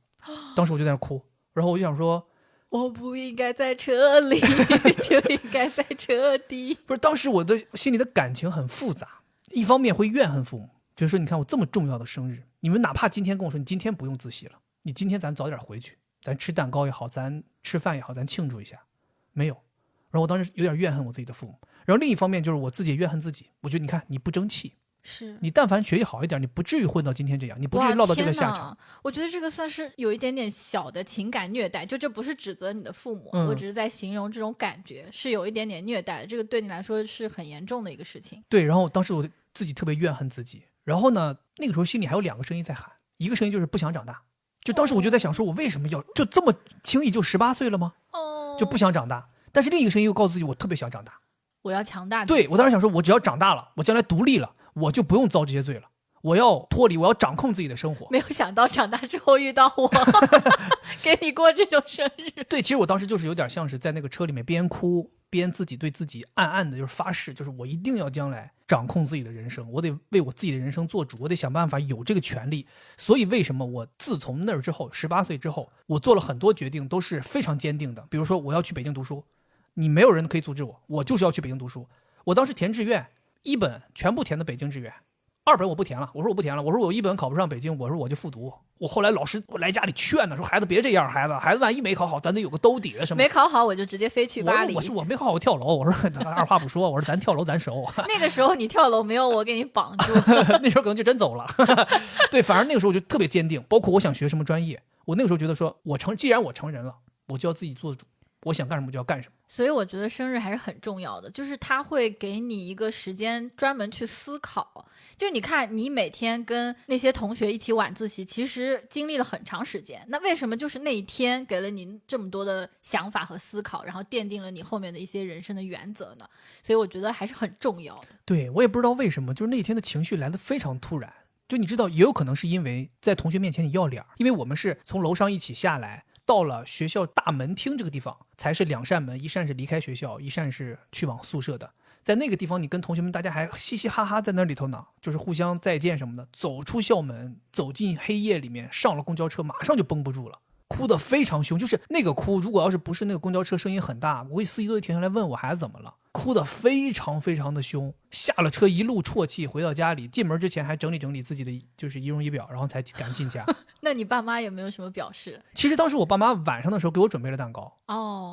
当时我就在那哭，然后我就想说我不应该在车里就应该在车底。不是，当时我的心里的感情很复杂，一方面会怨恨父母，就是说你看我这么重要的生日，你们哪怕今天跟我说你今天不用自习了，你今天咱早点回去，咱吃蛋糕也好，咱吃饭也好，咱庆祝一下，没有。然后我当时有点怨恨我自己的父母，然后另一方面就是我自己也怨恨自己，我觉得你看你不争气，是你但凡学习好一点，你不至于混到今天这样，你不至于落到这个下场。我觉得这个算是有一点点小的情感虐待，就这不是指责你的父母，我只是在形容这种感觉是有一点点虐待，这个对你来说是很严重的一个事情。对，然后当时我自己特别怨恨自己，然后呢那个时候心里还有2个声音在喊，一个声音就是不想长大，就当时我就在想说我为什么要就这么轻易就18岁了吗？就不想长大。但是另一个声音又告诉自己我特别想长大，我要强大。对，我当时想说我只要长大了，我将来独立了，我就不用遭这些罪了，我要脱离，我要掌控自己的生活。没有想到长大之后遇到我给你过这种生日。对，其实我当时就是有点像是在那个车里面边哭边自己对自己暗暗的就是发誓，就是我一定要将来掌控自己的人生，我得为我自己的人生做主，我得想办法有这个权利。所以为什么我自从那儿之后18岁之后，我做了很多决定都是非常坚定的。比如说我要去北京读书，你没有人可以阻止我，我就是要去北京读书。我当时填志愿，1本全部填的北京志愿，2本我不填了，我说我不填了，我说我1本考不上北京，我说我就复读。我后来老师来家里劝呢，说孩子别这样，孩子万一没考好，咱得有个兜底的什么。没考好我就直接飞去巴黎。我没考好我跳楼，我说二话不说，我说咱跳楼咱熟。那个时候你跳楼没有我给你绑住那时候可能就真走了对，反正那个时候我就特别坚定，包括我想学什么专业，我那个时候觉得说既然我成人了，我就要自己做主。我想干什么就要干什么。所以我觉得生日还是很重要的，就是它会给你一个时间专门去思考。就你看，你每天跟那些同学一起晚自习，其实经历了很长时间，那为什么就是那一天给了你这么多的想法和思考，然后奠定了你后面的一些人生的原则呢？所以我觉得还是很重要的。对，我也不知道为什么，就是那天的情绪来得非常突然。就你知道，也有可能是因为在同学面前你要脸，因为我们是从楼上一起下来，到了学校大门厅这个地方，才是2扇门，一扇是离开学校，一扇是去往宿舍的。在那个地方，你跟同学们大家还嘻嘻哈哈在那里头呢，就是互相再见什么的。走出校门，走进黑夜里面，上了公交车，马上就绷不住了，哭得非常凶。就是那个哭，如果要是不是那个公交车声音很大，我估计司机都会停下来问我孩子怎么了。哭得非常非常的凶，下了车一路啜泣，回到家里，进门之前还整理整理自己的就是仪容仪表，然后才敢进家。那你爸妈有没有什么表示？其实当时我爸妈晚上的时候给我准备了蛋糕，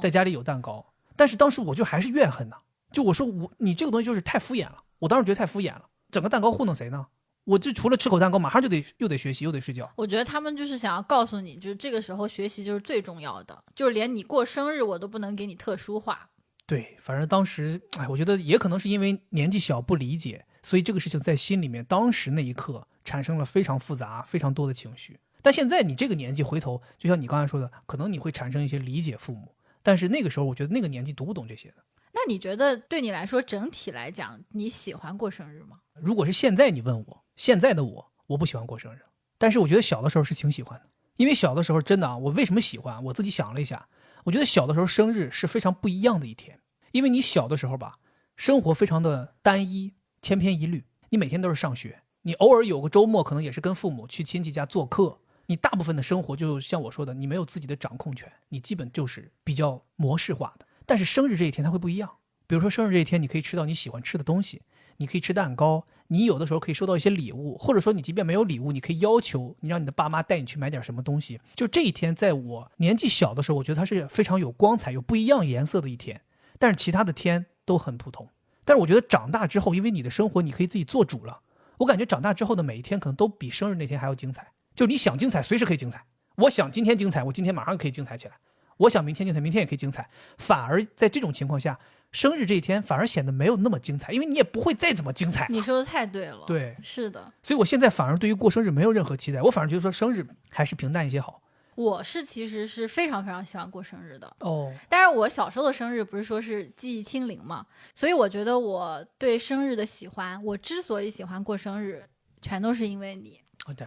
在家里有蛋糕，但是当时我就还是怨恨呢，就我说你这个东西就是太敷衍了，我当时觉得太敷衍了，整个蛋糕糊弄谁呢？我这除了吃口蛋糕，马上就又得学习又得睡觉。我觉得他们就是想要告诉你，就是这个时候学习就是最重要的，就是连你过生日我都不能给你特殊化。对，反正当时我觉得也可能是因为年纪小不理解，所以这个事情在心里面当时那一刻产生了非常复杂非常多的情绪。但现在你这个年纪回头，就像你刚才说的，可能你会产生一些理解父母，但是那个时候我觉得那个年纪读不懂这些的。那你觉得对你来说整体来讲你喜欢过生日吗？如果是现在你问我，现在的我不喜欢过生日，但是我觉得小的时候是挺喜欢的。因为小的时候真的我为什么喜欢，我自己想了一下，我觉得小的时候生日是非常不一样的一天。因为你小的时候吧，生活非常的单一，千篇一律，你每天都是上学，你偶尔有个周末可能也是跟父母去亲戚家做客，你大部分的生活就像我说的，你没有自己的掌控权，你基本就是比较模式化的。但是生日这一天它会不一样，比如说生日这一天你可以吃到你喜欢吃的东西，你可以吃蛋糕，你有的时候可以收到一些礼物，或者说你即便没有礼物，你可以要求你让你的爸妈带你去买点什么东西。就这一天在我年纪小的时候，我觉得它是非常有光彩有不一样颜色的一天，但是其他的天都很普通。但是我觉得长大之后，因为你的生活你可以自己做主了，我感觉长大之后的每一天可能都比生日那天还要精彩。就你想精彩随时可以精彩，我想今天精彩，我今天马上可以精彩起来，我想明天精彩，明天也可以精彩。反而在这种情况下，生日这一天反而显得没有那么精彩，因为你也不会再怎么精彩。你说的太对了。对，是的。所以我现在反而对于过生日没有任何期待，我反而觉得说生日还是平淡一些好。我其实是非常非常喜欢过生日的但是我小时候的生日不是说是记忆清零嘛，所以我觉得我对生日的喜欢，我之所以喜欢过生日，全都是因为你。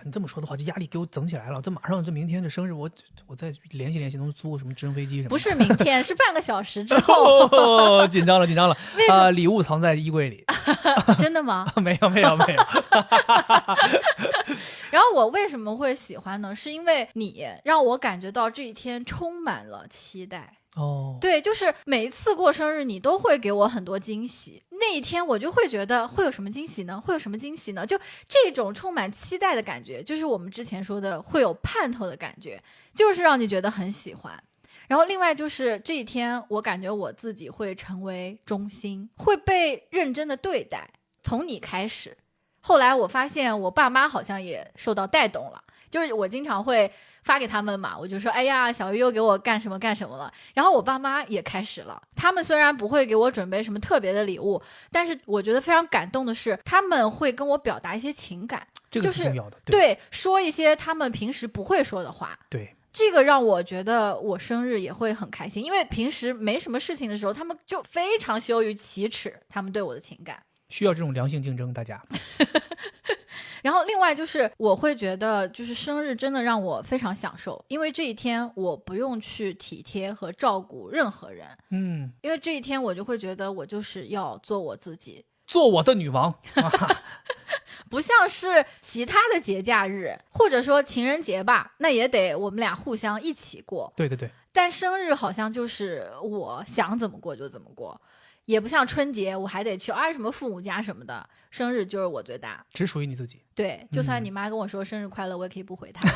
你这么说的话，这压力给我整起来了。这马上这明天这生日，我再联系联系，能租个什么直升飞机什么的。不是明天，是半个小时之后。紧张了。礼物藏在衣柜里。真的吗？没有。然后我为什么会喜欢呢？是因为你让我感觉到这一天充满了期待。对，就是每一次过生日你都会给我很多惊喜，那一天我就会觉得会有什么惊喜呢？就这种充满期待的感觉，就是我们之前说的会有盼头的感觉，就是让你觉得很喜欢。然后另外就是这一天我感觉我自己会成为中心，会被认真的对待，从你开始。后来我发现我爸妈好像也受到带动了，就是我经常会发给他们嘛，我就说哎呀小鱼又给我干什么了，然后我爸妈也开始了。他们虽然不会给我准备什么特别的礼物，但是我觉得非常感动的是他们会跟我表达一些情感，这个是重要的。对，说一些他们平时不会说的话。对，这个让我觉得我生日也会很开心，因为平时没什么事情的时候他们就非常羞于启齿他们对我的情感，需要这种良性竞争，大家。然后另外就是我会觉得就是生日真的让我非常享受，因为这一天我不用去体贴和照顾任何人。因为这一天我就会觉得我就是要做我自己，做我的女王。不像是其他的节假日或者说情人节吧，那也得我们俩互相一起过。对，但生日好像就是我想怎么过就怎么过，也不像春节我还得去什么父母家什么的，生日就是我最大，只属于你自己。对，就算你妈跟我说生日快乐，我也可以不回她。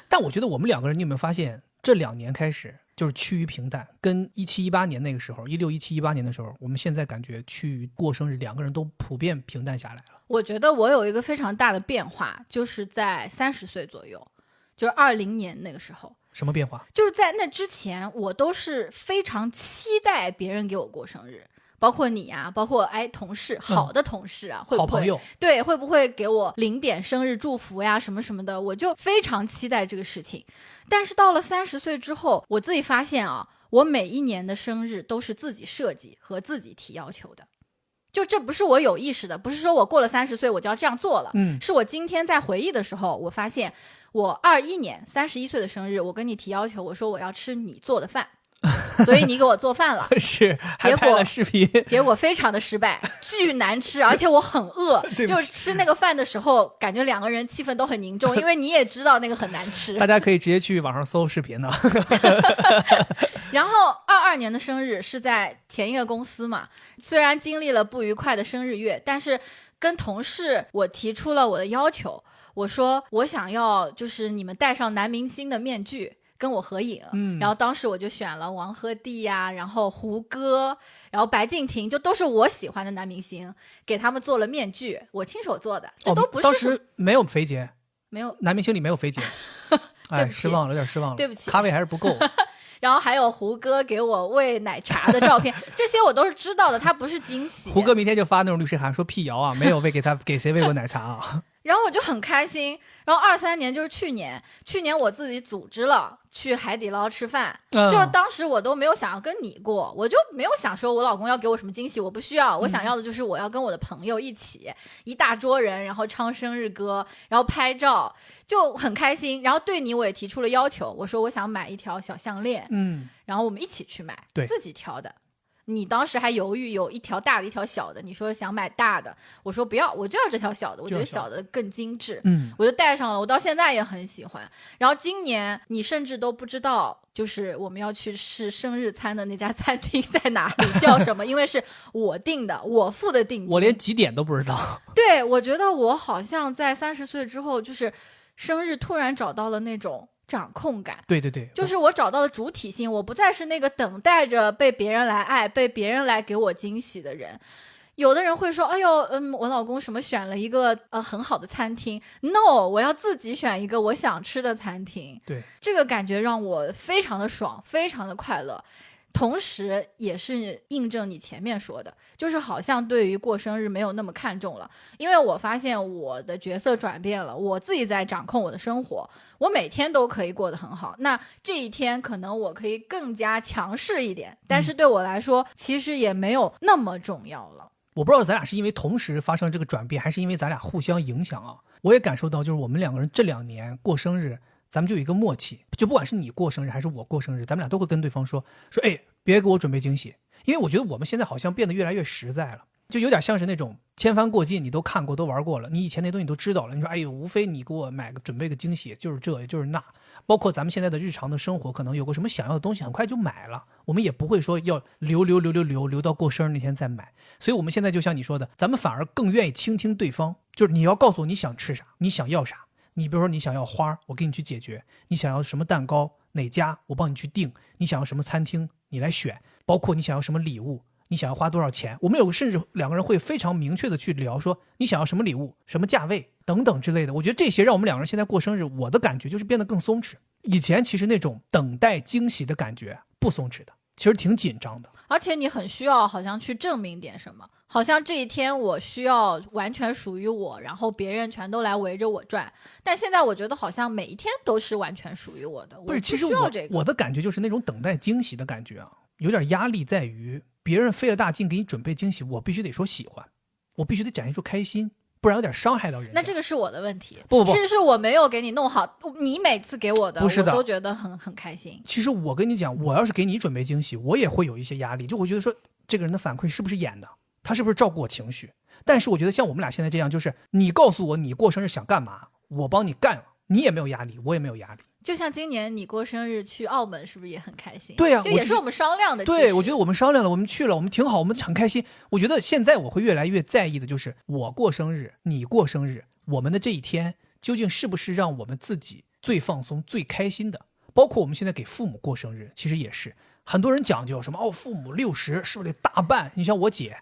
但我觉得我们两个人，你有没有发现这2年开始就是趋于平淡，跟17、18年那个时候16、17、18年的时候，我们现在感觉趋于过生日2个人都普遍平淡下来了。我觉得我有一个非常大的变化，就是在30岁左右，就是20年那个时候，什么变化？就是在那之前，我都是非常期待别人给我过生日，包括你啊，包括同事，好的同事啊，会不会好朋友，对，会不会给我领点生日祝福呀，什么什么的，我就非常期待这个事情。但是到了30岁之后，我自己发现啊，我每一年的生日都是自己设计和自己提要求的。就这不是我有意识的，不是说我过了30岁我就要这样做了，是我今天在回忆的时候，我发现我21年31岁的生日，我跟你提要求，我说我要吃你做的饭，所以你给我做饭了，是，还拍了视频，结果非常的失败，巨难吃，而且我很饿，就吃那个饭的时候，感觉两个人气氛都很凝重，因为你也知道那个很难吃。大家可以直接去网上搜视频呢。然后22年的生日是在前一个公司嘛，虽然经历了不愉快的生日月，但是跟同事我提出了我的要求，我说我想要就是你们戴上男明星的面具跟我合影，然后当时我就选了王鹤棣呀，然后胡歌，然后白敬亭，就都是我喜欢的男明星，给他们做了面具，我亲手做的，这都不是、当时没有肥姐，没有男明星里没有肥姐，哎，失望了，有点失望了，对不起，咖位还是不够。然后还有胡歌给我喂奶茶的照片，这些我都是知道的，他不是惊喜。胡歌明天就发那种律师函说辟谣啊，没有给谁喂过奶茶啊。然后我就很开心。然后23年就是去年我自己组织了去海底捞吃饭，就是当时我都没有想要跟你过，我就没有想说我老公要给我什么惊喜，我不需要，我想要的就是我要跟我的朋友一起，一大桌人，然后唱生日歌，然后拍照，就很开心。然后对你我也提出了要求，我说我想买一条小项链，然后我们一起去买，对，自己挑的。你当时还犹豫，有一条大的一条小的，你说想买大的，我说不要，我就要这条小的，我觉得小的更精致，我就带上了，我到现在也很喜欢。然后今年你甚至都不知道，就是我们要去吃生日餐的那家餐厅在哪里，叫什么，因为是我订的，我付的定金，我连几点都不知道。对，我觉得我好像在30岁之后，就是生日突然找到了那种掌控感，对对对，就是我找到了主体性，我不再是那个等待着被别人来爱、被别人来给我惊喜的人。有的人会说，哎呦，我老公什么选了一个很好的餐厅 ，no， 我要自己选一个我想吃的餐厅。对，这个感觉让我非常的爽，非常的快乐。同时也是印证你前面说的，就是好像对于过生日没有那么看重了，因为我发现我的角色转变了，我自己在掌控我的生活，我每天都可以过得很好，那这一天可能我可以更加强势一点，但是对我来说其实也没有那么重要了。我不知道咱俩是因为同时发生这个转变，还是因为咱俩互相影响啊。我也感受到，就是我们两个人这2年过生日，咱们就有一个默契，就不管是你过生日还是我过生日，咱们俩都会跟对方说，哎，别给我准备惊喜，因为我觉得我们现在好像变得越来越实在了，就有点像是那种千帆过尽，你都看过都玩过了，你以前那东西你都知道了，你说哎呦，无非你给我准备个惊喜，就是这也就是那，包括咱们现在的日常的生活，可能有个什么想要的东西很快就买了，我们也不会说要留到过生日那天再买。所以我们现在就像你说的，咱们反而更愿意倾听对方，就是你要告诉我你想吃啥，你想要啥，你比如说你想要花，我给你去解决，你想要什么蛋糕哪家我帮你去订，你想要什么餐厅你来选，包括你想要什么礼物，你想要花多少钱，我们有甚至两个人会非常明确的去聊，说你想要什么礼物，什么价位等等之类的。我觉得这些让我们两个人现在过生日，我的感觉就是变得更松弛。以前其实那种等待惊喜的感觉不松弛的，其实挺紧张的，而且你很需要好像去证明点什么，好像这一天我需要完全属于我，然后别人全都来围着我转。但现在我觉得好像每一天都是完全属于我的。不是，其实我的感觉就是那种等待惊喜的感觉啊，有点压力在于别人费了大劲给你准备惊喜，我必须得说喜欢，我必须得展现出开心，不然有点伤害到人家。那这个是我的问题。不，其实是我没有给你弄好，你每次给我的不是的我都觉得很开心。其实我跟你讲，我要是给你准备惊喜，我也会有一些压力，就会觉得说这个人的反馈是不是演的，他是不是照顾我情绪。但是我觉得像我们俩现在这样，就是你告诉我你过生日想干嘛，我帮你干了，你也没有压力，我也没有压力。就像今年你过生日去澳门，是不是也很开心？对呀、就也是我们商量的。对，我觉得我们商量了，我们去了，我们挺好，我们很开心。我觉得现在我会越来越在意的就是我过生日，你过生日，我们的这一天究竟是不是让我们自己最放松、最开心的？包括我们现在给父母过生日，其实也是很多人讲究什么父母60是不是得大办？你像我姐。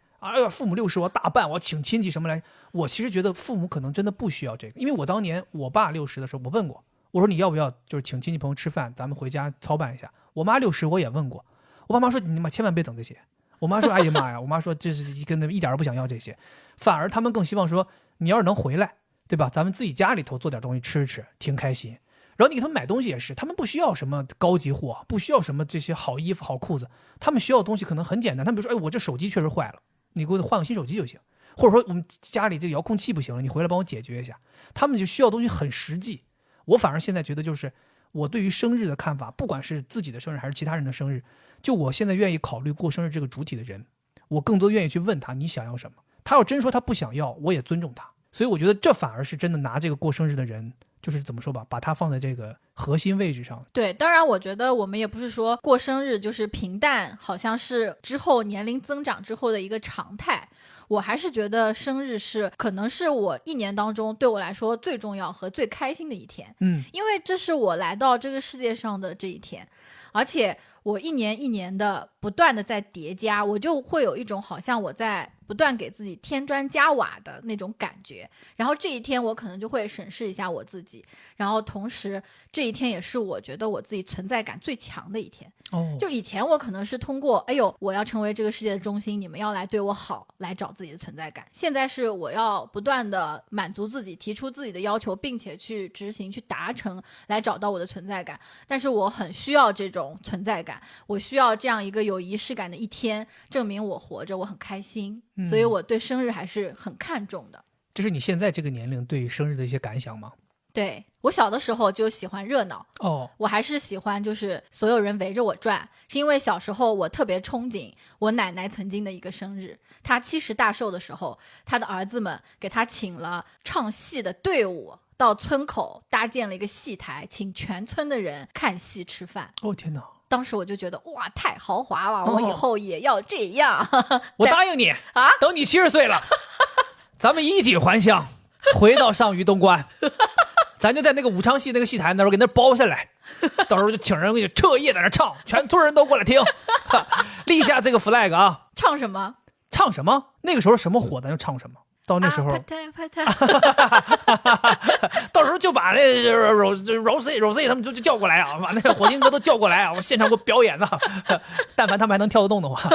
父母60我要大办，我要请亲戚什么来。我其实觉得父母可能真的不需要这个，因为我当年我爸60的时候，我问过，我说你要不要就是请亲戚朋友吃饭，咱们回家操办一下。我妈60我也问过，我爸妈说你妈千万别整这些。我妈说哎呀妈呀，我妈说这是跟一点都不想要这些，反而他们更希望说你要是能回来，对吧？咱们自己家里头做点东西吃吃，挺开心。然后你给他们买东西也是，他们不需要什么高级货，不需要什么这些好衣服好裤子，他们需要的东西可能很简单。他们比如说，哎，我这手机确实坏了，你给我换个新手机就行。或者说我们家里这个遥控器不行了，你回来帮我解决一下。他们就需要的东西很实际。我反而现在觉得，就是我对于生日的看法，不管是自己的生日还是其他人的生日，就我现在愿意考虑过生日这个主体的人，我更多愿意去问他你想要什么。他要真说他不想要，我也尊重他。所以我觉得这反而是真的拿这个过生日的人，就是怎么说吧，把它放在这个核心位置上。对，当然我觉得我们也不是说过生日就是平淡，好像是之后年龄增长之后的一个常态。我还是觉得生日是可能是我一年当中对我来说最重要和最开心的一天。因为这是我来到这个世界上的这一天，而且我一年一年的不断的在叠加，我就会有一种好像我在不断给自己添砖加瓦的那种感觉。然后这一天我可能就会审视一下我自己，然后同时这一天也是我觉得我自己存在感最强的一天。就以前我可能是通过哎呦我要成为这个世界的中心，你们要来对我好来找自己的存在感，现在是我要不断的满足自己，提出自己的要求，并且去执行去达成，来找到我的存在感。但是我很需要这种存在感，我需要这样一个有仪式感的一天，证明我活着，我很开心。所以我对生日还是很看重的。这是你现在这个年龄对生日的一些感想吗？对，我小的时候就喜欢热闹我还是喜欢就是所有人围着我转，是因为小时候我特别憧憬我奶奶曾经的一个生日，她70大寿的时候，她的儿子们给她请了唱戏的队伍，到村口搭建了一个戏台，请全村的人看戏吃饭。天哪，当时我就觉得哇太豪华了，我以后也要这样我答应你啊，等你70岁了咱们衣锦还乡，回到上虞东关咱就在那个武昌戏那个戏台那时候给那包下来，到时候就请人给你彻夜在那唱，全村人都过来听立下这个 flag 啊。唱什么唱什么，那个时候什么火咱就唱什么，到那时候到时候就把那柔 C 他们就叫过来啊，把那个火星哥都叫过来啊，我现场给我表演呢但凡他们还能跳得动的话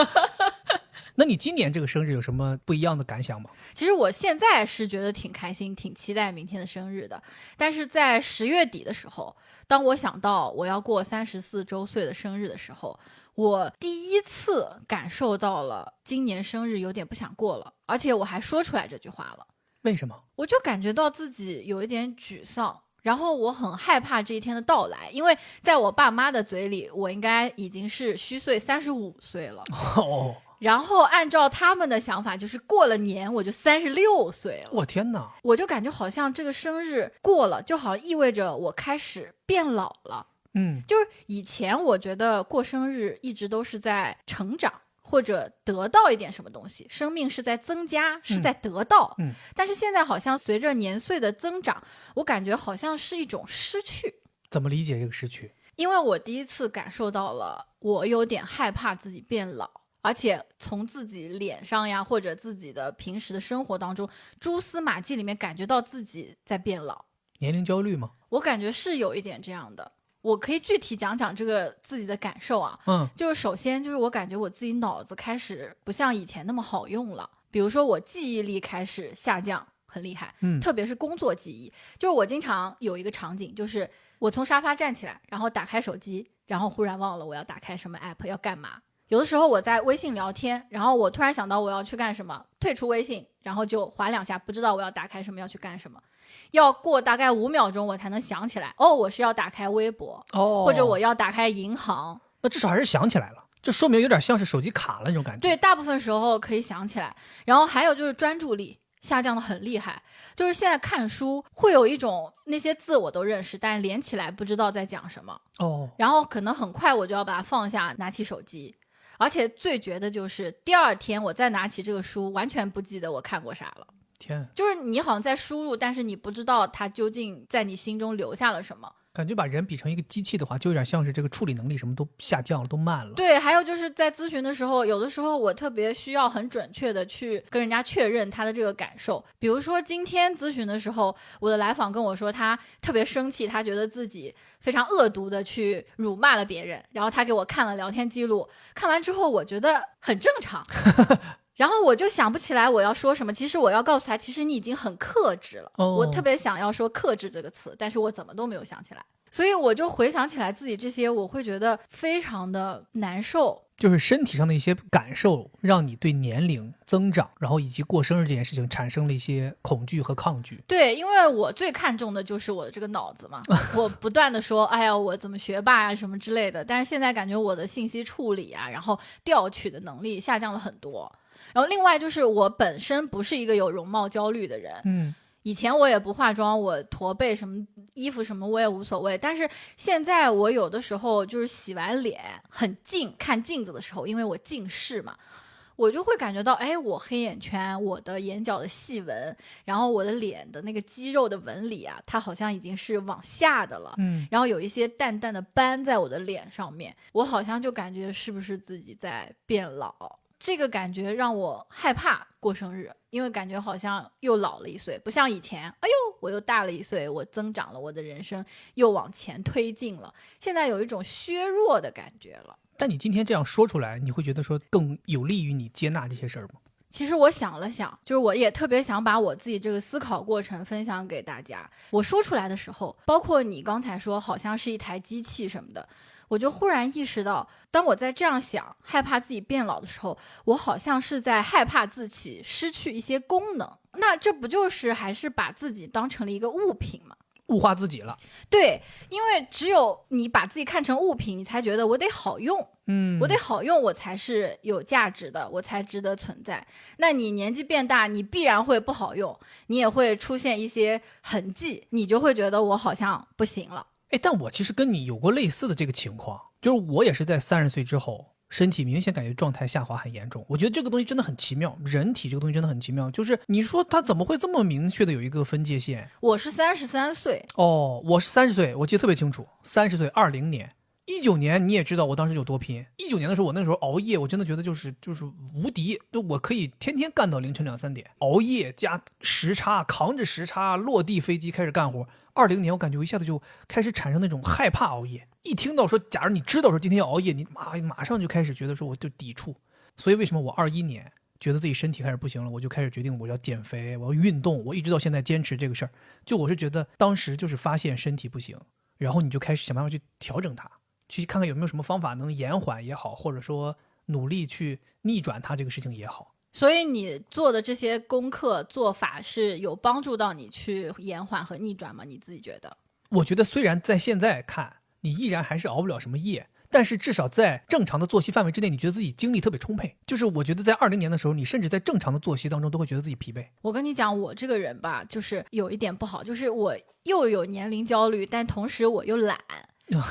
那你今年这个生日有什么不一样的感想吗？其实我现在是觉得挺开心，挺期待明天的生日的。但是在10月底的时候，当我想到我要过34周岁的生日的时候，我第一次感受到了今年生日有点不想过了，而且我还说出来这句话了。为什么？我就感觉到自己有一点沮丧，然后我很害怕这一天的到来，因为在我爸妈的嘴里，我应该已经是虚岁35岁了然后按照他们的想法，就是过了年我就36岁了。我天哪！我就感觉好像这个生日过了，就好像意味着我开始变老了。就是以前我觉得过生日一直都是在成长，或者得到一点什么东西，生命是在增加，是在得到。但是现在好像随着年岁的增长，我感觉好像是一种失去。怎么理解这个失去？因为我第一次感受到了，我有点害怕自己变老。而且从自己脸上呀，或者自己的平时的生活当中，蛛丝马迹里面感觉到自己在变老。年龄焦虑吗？我感觉是有一点这样的。我可以具体讲讲这个自己的感受啊。就是首先就是我感觉我自己脑子开始不像以前那么好用了，比如说我记忆力开始下降，很厉害。特别是工作记忆，就是我经常有一个场景，就是我从沙发站起来，然后打开手机，然后忽然忘了我要打开什么 app 要干嘛。有的时候我在微信聊天，然后我突然想到我要去干什么，退出微信，然后就划2下，不知道我要打开什么要去干什么，要过大概5秒钟我才能想起来，我是要打开微博，或者我要打开银行。那至少还是想起来了，这说明有点像是手机卡了那种感觉。对，大部分时候可以想起来。然后还有就是专注力下降的很厉害，就是现在看书会有一种那些字我都认识，但连起来不知道在讲什么然后可能很快我就要把它放下，拿起手机。而且最绝的就是第二天我再拿起这个书，完全不记得我看过啥了。天，就是你好像在输入，但是你不知道它究竟在你心中留下了什么。感觉把人比成一个机器的话，就有点像是这个处理能力什么都下降了，都慢了。对，还有就是在咨询的时候，有的时候我特别需要很准确的去跟人家确认他的这个感受。比如说今天咨询的时候，我的来访跟我说他特别生气，他觉得自己非常恶毒的去辱骂了别人，然后他给我看了聊天记录，看完之后我觉得很正常。然后我就想不起来我要说什么，其实我要告诉他，其实你已经很克制了。我特别想要说克制这个词，但是我怎么都没有想起来，所以我就回想起来自己这些，我会觉得非常的难受。就是身体上的一些感受让你对年龄增长然后以及过生日这件事情产生了一些恐惧和抗拒。对，因为我最看重的就是我的这个脑子嘛我不断的说哎呀我怎么学霸啊什么之类的，但是现在感觉我的信息处理啊然后调取的能力下降了很多。然后另外就是我本身不是一个有容貌焦虑的人，以前我也不化妆，我驼背什么衣服什么我也无所谓，但是现在我有的时候就是洗完脸很近看镜子的时候，因为我近视嘛，我就会感觉到哎，我黑眼圈，我的眼角的细纹，然后我的脸的那个肌肉的纹理啊，它好像已经是往下的了，然后有一些淡淡的斑在我的脸上面，我好像就感觉是不是自己在变老，这个感觉让我害怕过生日，因为感觉好像又老了一岁，不像以前哎呦我又大了一岁，我增长了，我的人生又往前推进了，现在有一种削弱的感觉了。但你今天这样说出来，你会觉得说更有利于你接纳这些事儿吗？其实我想了想，就是我也特别想把我自己这个思考过程分享给大家。我说出来的时候，包括你刚才说好像是一台机器什么的，我就忽然意识到，当我在这样想害怕自己变老的时候，我好像是在害怕自己失去一些功能。那这不就是还是把自己当成了一个物品吗？物化自己了。对，因为只有你把自己看成物品，你才觉得我得好用，我得好用，我才是有价值的，我才值得存在。那你年纪变大，你必然会不好用，你也会出现一些痕迹，你就会觉得我好像不行了。但我其实跟你有过类似的这个情况，就是我也是在30岁之后身体明显感觉状态下滑很严重。我觉得这个东西真的很奇妙，人体这个东西真的很奇妙，就是你说它怎么会这么明确的有一个分界线？我是33岁我是30岁，我记得特别清楚，30岁20年19年你也知道我当时有多拼。19年的时候我那时候熬夜，我真的觉得就是无敌，就我可以天天干到凌晨2、3点，熬夜加时差，扛着时差落地飞机开始干活。20年我感觉我一下子就开始产生那种害怕熬夜，一听到说假如你知道说今天要熬夜，你马上就开始觉得说我就抵触。所以为什么我21年觉得自己身体开始不行了，我就开始决定我要减肥，我要运动，我一直到现在坚持这个事儿。就我是觉得当时就是发现身体不行，然后你就开始想办法去调整它，去看看有没有什么方法能延缓也好，或者说努力去逆转它这个事情也好。所以你做的这些功课做法是有帮助到你去延缓和逆转吗？你自己觉得？我觉得虽然在现在看你依然还是熬不了什么夜，但是至少在正常的作息范围之内，你觉得自己精力特别充沛。就是我觉得在20年的时候，你甚至在正常的作息当中都会觉得自己疲惫。我跟你讲，我这个人吧，就是有一点不好，就是我又有年龄焦虑，但同时我又懒。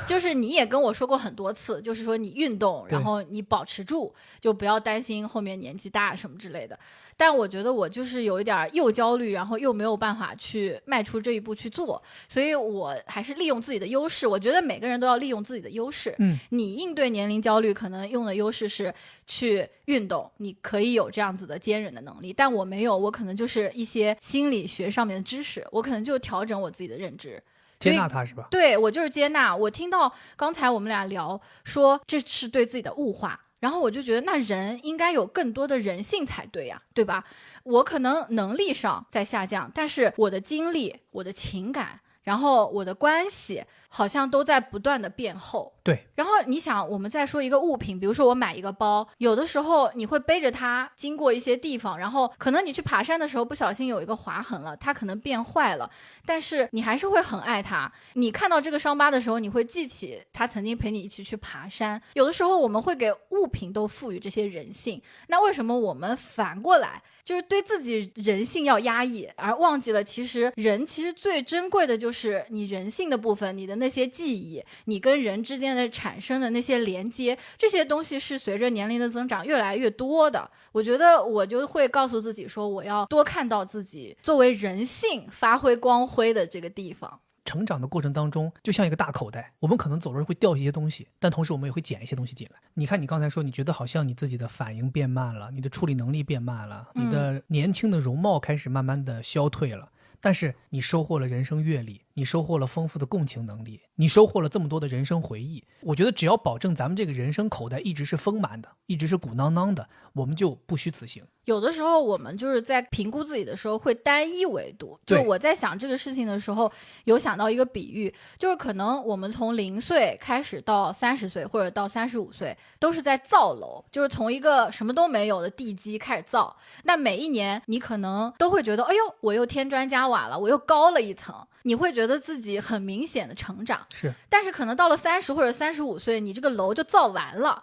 就是你也跟我说过很多次，就是说你运动，然后你保持住，就不要担心后面年纪大什么之类的。但我觉得我就是有一点又焦虑，然后又没有办法去迈出这一步去做，所以我还是利用自己的优势。我觉得每个人都要利用自己的优势。你应对年龄焦虑可能用的优势是去运动，你可以有这样子的坚忍的能力，但我没有，我可能就是一些心理学上面的知识，我可能就调整我自己的认知。接纳它是吧？对，我就是接纳。我听到刚才我们俩聊说这是对自己的物化，然后我就觉得那人应该有更多的人性才对呀，对吧？我可能能力上在下降，但是我的精力、我的情感，然后我的关系好像都在不断的变厚。对，然后你想，我们再说一个物品，比如说我买一个包，有的时候你会背着它经过一些地方，然后可能你去爬山的时候不小心有一个划痕了，它可能变坏了，但是你还是会很爱它。你看到这个伤疤的时候，你会记起它曾经陪你一起去爬山。有的时候我们会给物品都赋予这些人性，那为什么我们反过来就是对自己人性要压抑，而忘记了其实人其实最珍贵的就是你人性的部分，你的那些记忆，你跟人之间的产生的那些连接，这些东西是随着年龄的增长越来越多的。我觉得我就会告诉自己说，我要多看到自己作为人性发挥光辉的这个地方。成长的过程当中就像一个大口袋，我们可能走着会掉一些东西，但同时我们也会捡一些东西进来。你看你刚才说你觉得好像你自己的反应变慢了，你的处理能力变慢了，你的年轻的容貌开始慢慢的消退了，但是你收获了人生阅历，你收获了丰富的共情能力，你收获了这么多的人生回忆。我觉得只要保证咱们这个人生口袋一直是丰满的，一直是鼓囊囊的，我们就不虚此行。有的时候我们就是在评估自己的时候会单一维度，就我在想这个事情的时候有想到一个比喻，就是可能我们从0岁开始到30岁或者到35岁都是在造楼，就是从一个什么都没有的地基开始造，那每一年你可能都会觉得哎呦我又添砖加瓦了，我又高了一层，你会觉得自己很明显的成长，是，但是可能到了30或者35岁你这个楼就造完了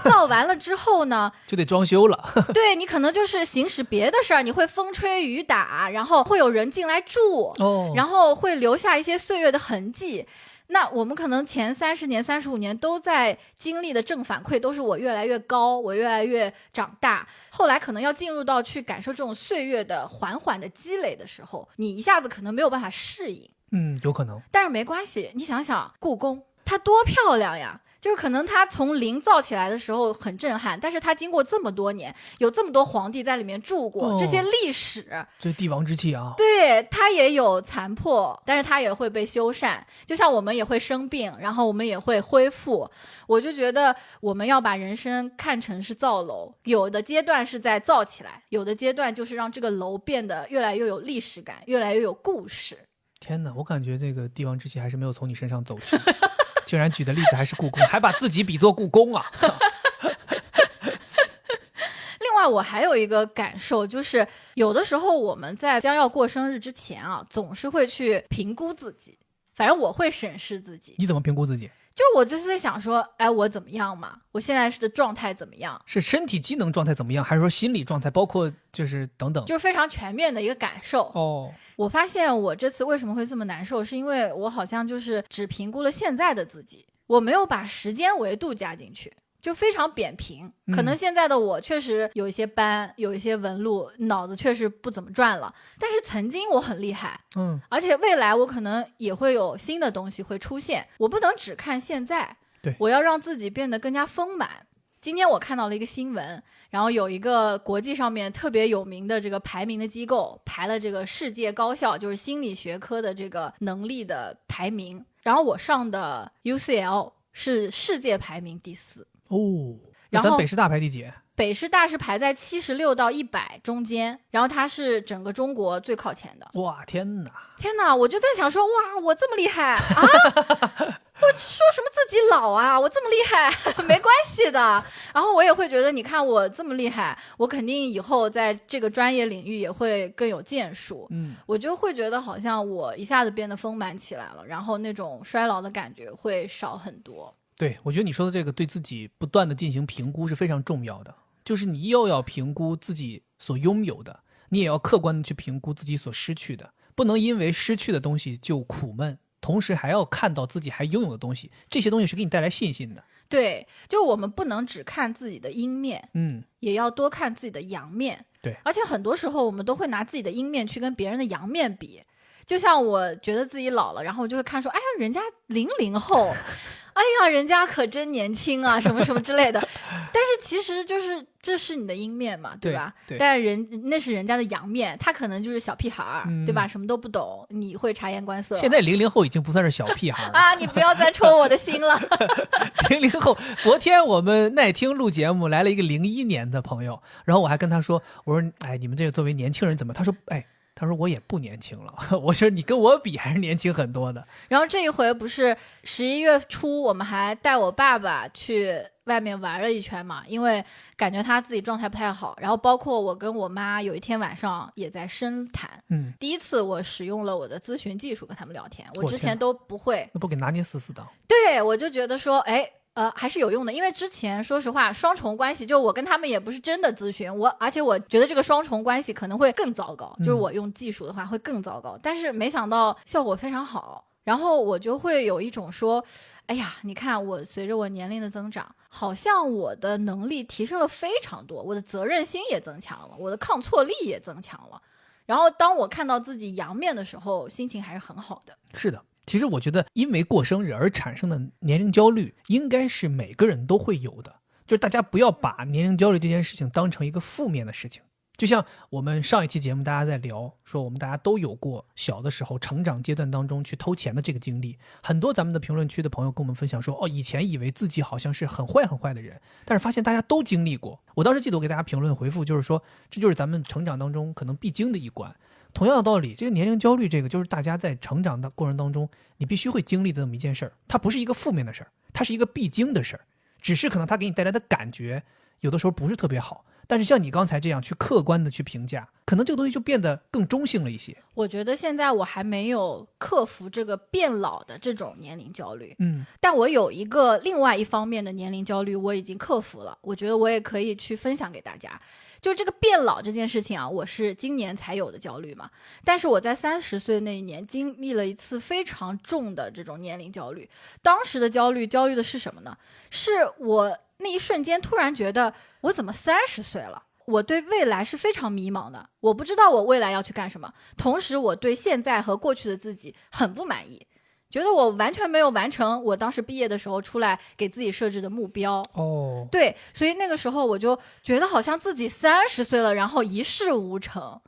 造完了之后呢就得装修了对，你可能就是行使别的事儿，你会风吹雨打，然后会有人进来住，然后会留下一些岁月的痕迹。那我们可能前30年、35年都在经历的正反馈都是我越来越高，我越来越长大。后来可能要进入到去感受这种岁月的缓缓的积累的时候，你一下子可能没有办法适应。有可能。但是没关系，你想想故宫，它多漂亮呀！就是可能它从零造起来的时候很震撼，但是它经过这么多年，有这么多皇帝在里面住过，这些历史，这帝王之气啊。对，它也有残破，但是它也会被修缮，就像我们也会生病，然后我们也会恢复。我就觉得我们要把人生看成是造楼，有的阶段是在造起来，有的阶段就是让这个楼变得越来越有历史感，越来越有故事。天哪，我感觉这个帝王之气还是没有从你身上走去竟然举的例子还是故宫，还把自己比作故宫啊另外我还有一个感受，就是有的时候我们在将要过生日之前啊，总是会去评估自己，反正我会审视自己。你怎么评估自己？就我就是在想说，哎，我怎么样嘛？我现在的状态怎么样？是身体机能状态怎么样，还是说心理状态，包括就是等等，就是非常全面的一个感受。我发现我这次为什么会这么难受，是因为我好像就是只评估了现在的自己，我没有把时间维度加进去，就非常扁平。可能现在的我确实有一些斑，有一些纹路，脑子确实不怎么转了，但是曾经我很厉害，而且未来我可能也会有新的东西会出现，我不能只看现在，对，我要让自己变得更加丰满。今天我看到了一个新闻，然后有一个国际上面特别有名的这个排名的机构排了这个世界高校，就是心理学科的这个能力的排名，然后我上的 UCL 是世界排名第4。然后咱北师大排第几？北师大是排在76到100中间，然后它是整个中国最靠前的。哇，天哪，我就在想说，哇，我这么厉害啊我说什么自己老啊，我这么厉害没关系的。然后我也会觉得，你看我这么厉害，我肯定以后在这个专业领域也会更有建树。我就会觉得好像我一下子变得丰满起来了，然后那种衰老的感觉会少很多。对，我觉得你说的这个对自己不断的进行评估是非常重要的，就是你又要评估自己所拥有的，你也要客观的去评估自己所失去的，不能因为失去的东西就苦闷，同时还要看到自己还拥有的东西，这些东西是给你带来信心的。对，就我们不能只看自己的阴面，也要多看自己的阳面。对，而且很多时候我们都会拿自己的阴面去跟别人的阳面比，就像我觉得自己老了，然后我就会看说，哎呀，人家00后哎呀，人家可真年轻啊，什么什么之类的。但是其实就是这是你的阴面嘛，对吧？对。但是那是人家的阳面，他可能就是小屁孩对吧？什么都不懂，你会察言观色。现在00后已经不算是小屁孩了啊！你不要再戳我的心了。00后，昨天我们耐听录节目来了一个01年的朋友，然后我还跟他说，我说，哎，你们这个作为年轻人怎么？他说，哎。他说我也不年轻了，我说你跟我比还是年轻很多的。然后这一回不是11月初我们还带我爸爸去外面玩了一圈嘛，因为感觉他自己状态不太好，然后包括我跟我妈有一天晚上也在深谈，第一次我使用了我的咨询技术跟他们聊天，我之前都不会。那不给拿捏死的。对，我就觉得说，哎。还是有用的，因为之前说实话，双重关系就我跟他们也不是真的咨询，而且我觉得这个双重关系可能会更糟糕，就是我用技术的话会更糟糕，但是没想到效果非常好，然后我就会有一种说，哎呀，你看我随着我年龄的增长，好像我的能力提升了非常多，我的责任心也增强了，我的抗挫力也增强了，然后当我看到自己阳面的时候，心情还是很好的。是的。其实我觉得因为过生日而产生的年龄焦虑应该是每个人都会有的，就是大家不要把年龄焦虑这件事情当成一个负面的事情。就像我们上一期节目大家在聊说，我们大家都有过小的时候成长阶段当中去偷钱的这个经历，很多咱们的评论区的朋友跟我们分享说，以前以为自己好像是很坏很坏的人，但是发现大家都经历过。我当时记得我给大家评论回复就是说，这就是咱们成长当中可能必经的一关。同样的道理，这个年龄焦虑这个就是大家在成长的过程当中你必须会经历的这么一件事儿，它不是一个负面的事儿，它是一个必经的事儿，只是可能它给你带来的感觉有的时候不是特别好。但是像你刚才这样去客观的去评价，可能这个东西就变得更中性了一些。我觉得现在我还没有克服这个变老的这种年龄焦虑，但我有一个另外一方面的年龄焦虑我已经克服了，我觉得我也可以去分享给大家。就这个变老这件事情啊，我是今年才有的焦虑嘛，但是我在30岁那一年经历了一次非常重的这种年龄焦虑。当时的焦虑的是什么呢？是我那一瞬间突然觉得我怎么30岁了，我对未来是非常迷茫的，我不知道我未来要去干什么，同时我对现在和过去的自己很不满意，觉得我完全没有完成我当时毕业的时候出来给自己设置的目标。对，所以那个时候我就觉得好像自己30岁了，然后一事无成，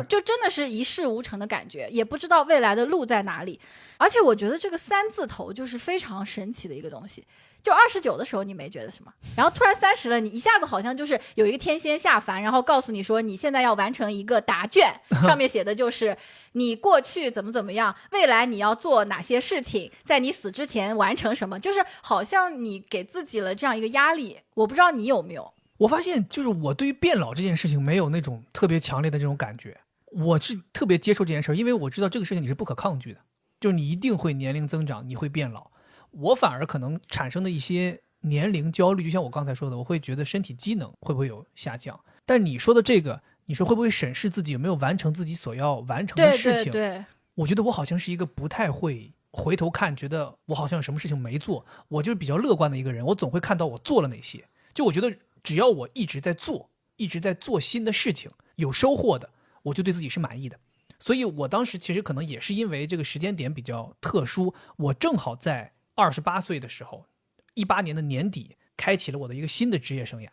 就真的是一事无成的感觉，也不知道未来的路在哪里。而且我觉得这个3字头就是非常神奇的一个东西。就29的时候你没觉得什么，然后突然30了，你一下子好像就是有一个天仙下凡，然后告诉你说你现在要完成一个答卷，上面写的就是你过去怎么怎么样，未来你要做哪些事情，在你死之前完成什么，就是好像你给自己了这样一个压力。我不知道你有没有。我发现就是我对于变老这件事情没有那种特别强烈的这种感觉，我是特别接受这件事，因为我知道这个事情你是不可抗拒的，就是你一定会年龄增长，你会变老。我反而可能产生的一些年龄焦虑，就像我刚才说的，我会觉得身体机能会不会有下降。但你说的这个，你说会不会审视自己有没有完成自己所要完成的事情？对，我觉得我好像是一个不太会回头看，觉得我好像有什么事情没做。我就是比较乐观的一个人，我总会看到我做了哪些。就我觉得只要我一直在做新的事情，有收获的，我就对自己是满意的。所以我当时其实可能也是因为这个时间点比较特殊，我正好在28岁的时候，18年的年底开启了我的一个新的职业生涯，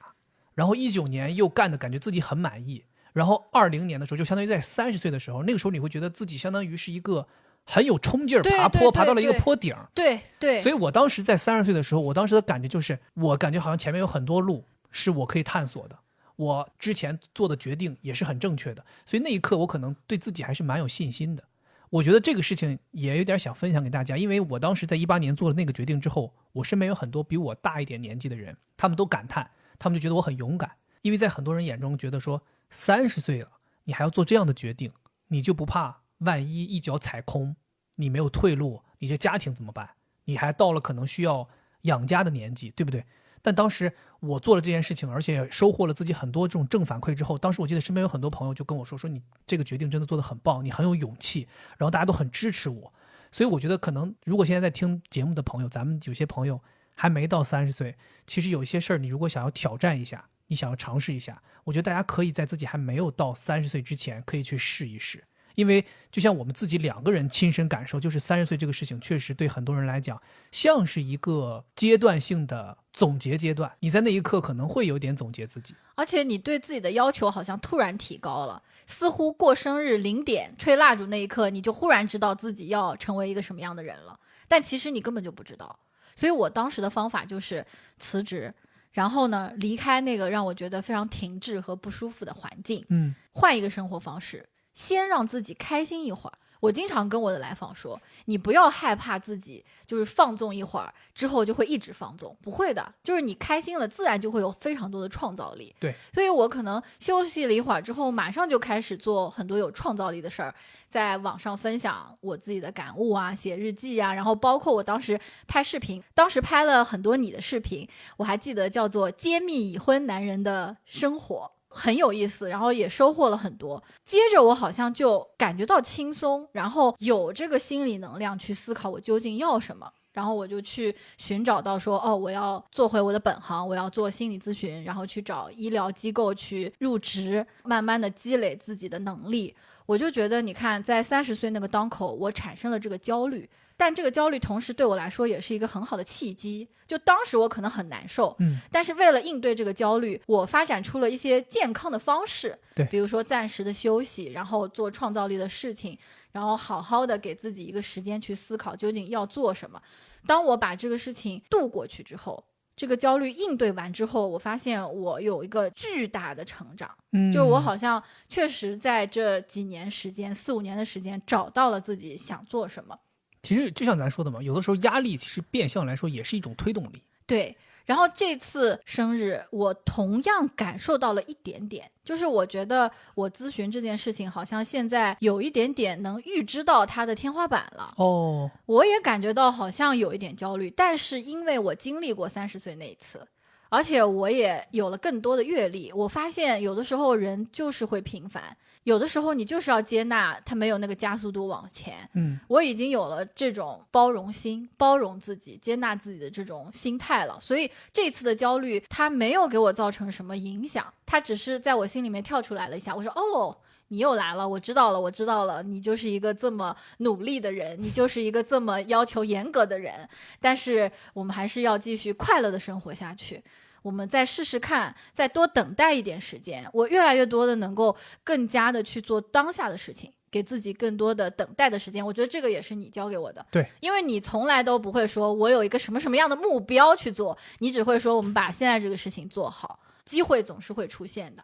然后19年又干的感觉自己很满意，然后20年的时候就相当于在30岁的时候，那个时候你会觉得自己相当于是一个很有冲劲儿爬坡，爬到了一个坡顶。对，所以我当时在30岁的时候，我当时的感觉就是我感觉好像前面有很多路是我可以探索的，我之前做的决定也是很正确的，所以那一刻我可能对自己还是蛮有信心的。我觉得这个事情也有点想分享给大家，因为我当时在18年做了那个决定之后，我身边有很多比我大一点年纪的人，他们都感叹，他们就觉得我很勇敢，因为在很多人眼中觉得说30岁了你还要做这样的决定，你就不怕万一一脚踩空，你没有退路，你这家庭怎么办？你还到了可能需要养家的年纪，对不对？但当时我做了这件事情，而且收获了自己很多这种正反馈之后，当时我记得身边有很多朋友就跟我说你这个决定真的做得很棒，你很有勇气，然后大家都很支持我。所以我觉得可能如果现在在听节目的朋友，咱们有些朋友还没到30岁，其实有一些事儿你如果想要挑战一下，你想要尝试一下，我觉得大家可以在自己还没有到30岁之前可以去试一试。因为就像我们自己2个人亲身感受，就是30岁这个事情确实对很多人来讲像是一个阶段性的总结阶段，你在那一刻可能会有点总结自己，而且你对自己的要求好像突然提高了，似乎过生日0点吹蜡烛那一刻你就忽然知道自己要成为一个什么样的人了，但其实你根本就不知道。所以我当时的方法就是辞职，然后呢离开那个让我觉得非常停滞和不舒服的环境，换一个生活方式，先让自己开心一会儿。我经常跟我的来访说，你不要害怕自己就是放纵一会儿之后就会一直放纵，不会的，就是你开心了自然就会有非常多的创造力。对，所以我可能休息了一会儿之后马上就开始做很多有创造力的事儿，在网上分享我自己的感悟啊，写日记啊，然后包括我当时拍视频，当时拍了很多你的视频，我还记得叫做揭秘已婚男人的生活，很有意思，然后也收获了很多。接着我好像就感觉到轻松，然后有这个心理能量去思考我究竟要什么，然后我就去寻找到说我要做回我的本行，我要做心理咨询，然后去找医疗机构去入职，慢慢的积累自己的能力。我就觉得你看在30岁那个当口我产生了这个焦虑，但这个焦虑同时对我来说也是一个很好的契机。就当时我可能很难受，但是为了应对这个焦虑，我发展出了一些健康的方式，对，比如说暂时的休息，然后做创造力的事情，然后好好的给自己一个时间去思考究竟要做什么。当我把这个事情度过去之后，这个焦虑应对完之后，我发现我有一个巨大的成长，就我好像确实在这几年时间4-5年的时间找到了自己想做什么。其实就像咱说的嘛，有的时候压力其实变相来说也是一种推动力。对，然后这次生日我同样感受到了一点点，就是我觉得我咨询这件事情好像现在有一点点能预知到它的天花板了。我也感觉到好像有一点焦虑，但是因为我经历过30岁那一次，而且我也有了更多的阅历，我发现有的时候人就是会平凡，有的时候你就是要接纳他没有那个加速度往前。我已经有了这种包容心，包容自己，接纳自己的这种心态了，所以这次的焦虑它没有给我造成什么影响，它只是在我心里面跳出来了一下，我说你又来了，我知道了，你就是一个这么努力的人，你就是一个这么要求严格的人，但是我们还是要继续快乐的生活下去，我们再试试看，再多等待一点时间，我越来越多的能够更加的去做当下的事情，给自己更多的等待的时间。我觉得这个也是你教给我的。对，因为你从来都不会说我有一个什么什么样的目标去做，你只会说我们把现在这个事情做好，机会总是会出现的。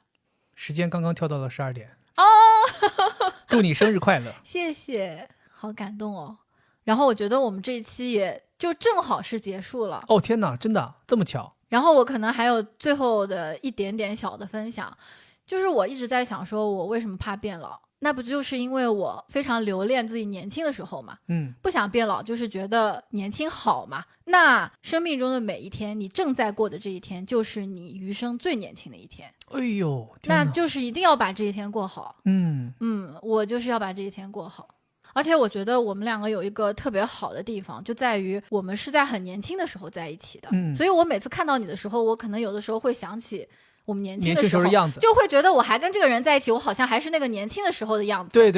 时间刚刚跳到了12点祝你生日快乐。谢谢，好感动哦。然后我觉得我们这一期也就正好是结束了。天哪，真的这么巧？然后我可能还有最后的一点点小的分享，就是我一直在想说我为什么怕变老，那不就是因为我非常留恋自己年轻的时候嘛，不想变老，就是觉得年轻好嘛。那生命中的每一天，你正在过的这一天，就是你余生最年轻的一天。那就是一定要把这一天过好。我就是要把这一天过好。而且我觉得我们两个有一个特别好的地方，就在于我们是在很年轻的时候在一起的。所以我每次看到你的时候，我可能有的时候会想起我们年轻的时候的样子，就会觉得我还跟这个人在一起，我好像还是那个年轻的时候的样子。对，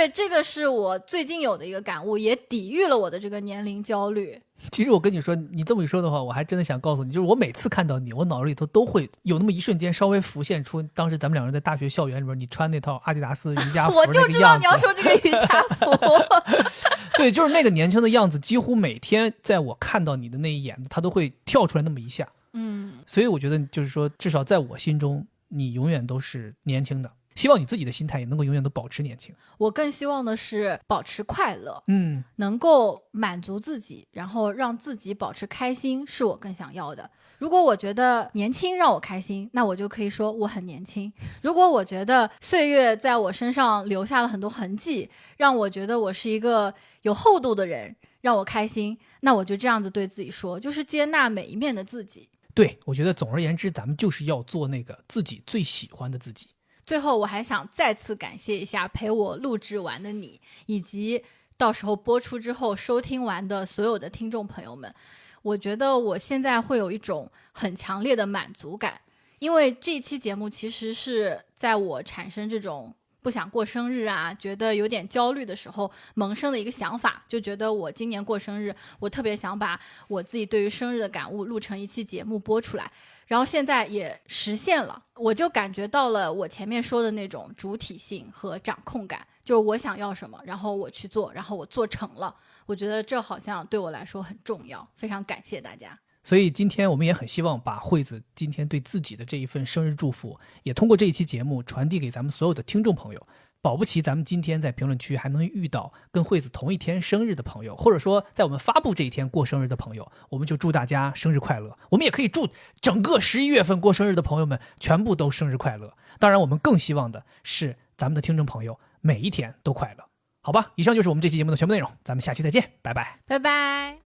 这个是我最近有的一个感悟，也抵御了我的这个年龄焦虑。其实我跟你说，你这么一说的话，我还真的想告诉你，就是我每次看到你，我脑子里头都会有那么一瞬间稍微浮现出当时咱们两个人在大学校园里边，你穿那套阿迪达斯瑜伽服我就知道你要说这个瑜伽服对，就是那个年轻的样子，几乎每天在我看到你的那一眼，它都会跳出来那么一下。所以我觉得就是说，至少在我心中，你永远都是年轻的。希望你自己的心态也能够永远都保持年轻。我更希望的是保持快乐，能够满足自己，然后让自己保持开心，是我更想要的。如果我觉得年轻让我开心，那我就可以说我很年轻。如果我觉得岁月在我身上留下了很多痕迹，让我觉得我是一个有厚度的人，让我开心，那我就这样子对自己说，就是接纳每一面的自己。对，我觉得总而言之，咱们就是要做那个自己最喜欢的自己。最后我还想再次感谢一下陪我录制完的你，以及到时候播出之后收听完的所有的听众朋友们。我觉得我现在会有一种很强烈的满足感，因为这一期节目其实是在我产生这种不想过生日啊，觉得有点焦虑的时候萌生的一个想法，就觉得我今年过生日，我特别想把我自己对于生日的感悟录成一期节目播出来，然后现在也实现了，我就感觉到了我前面说的那种主体性和掌控感，就是我想要什么，然后我去做，然后我做成了，我觉得这好像对我来说很重要，非常感谢大家。所以今天我们也很希望把惠子今天对自己的这一份生日祝福，也通过这一期节目传递给咱们所有的听众朋友。保不齐咱们今天在评论区还能遇到跟惠子同一天生日的朋友，或者说在我们发布这一天过生日的朋友，我们就祝大家生日快乐。我们也可以祝整个11月份过生日的朋友们全部都生日快乐。当然我们更希望的是咱们的听众朋友每一天都快乐。好吧，以上就是我们这期节目的全部内容，咱们下期再见，拜拜。拜拜。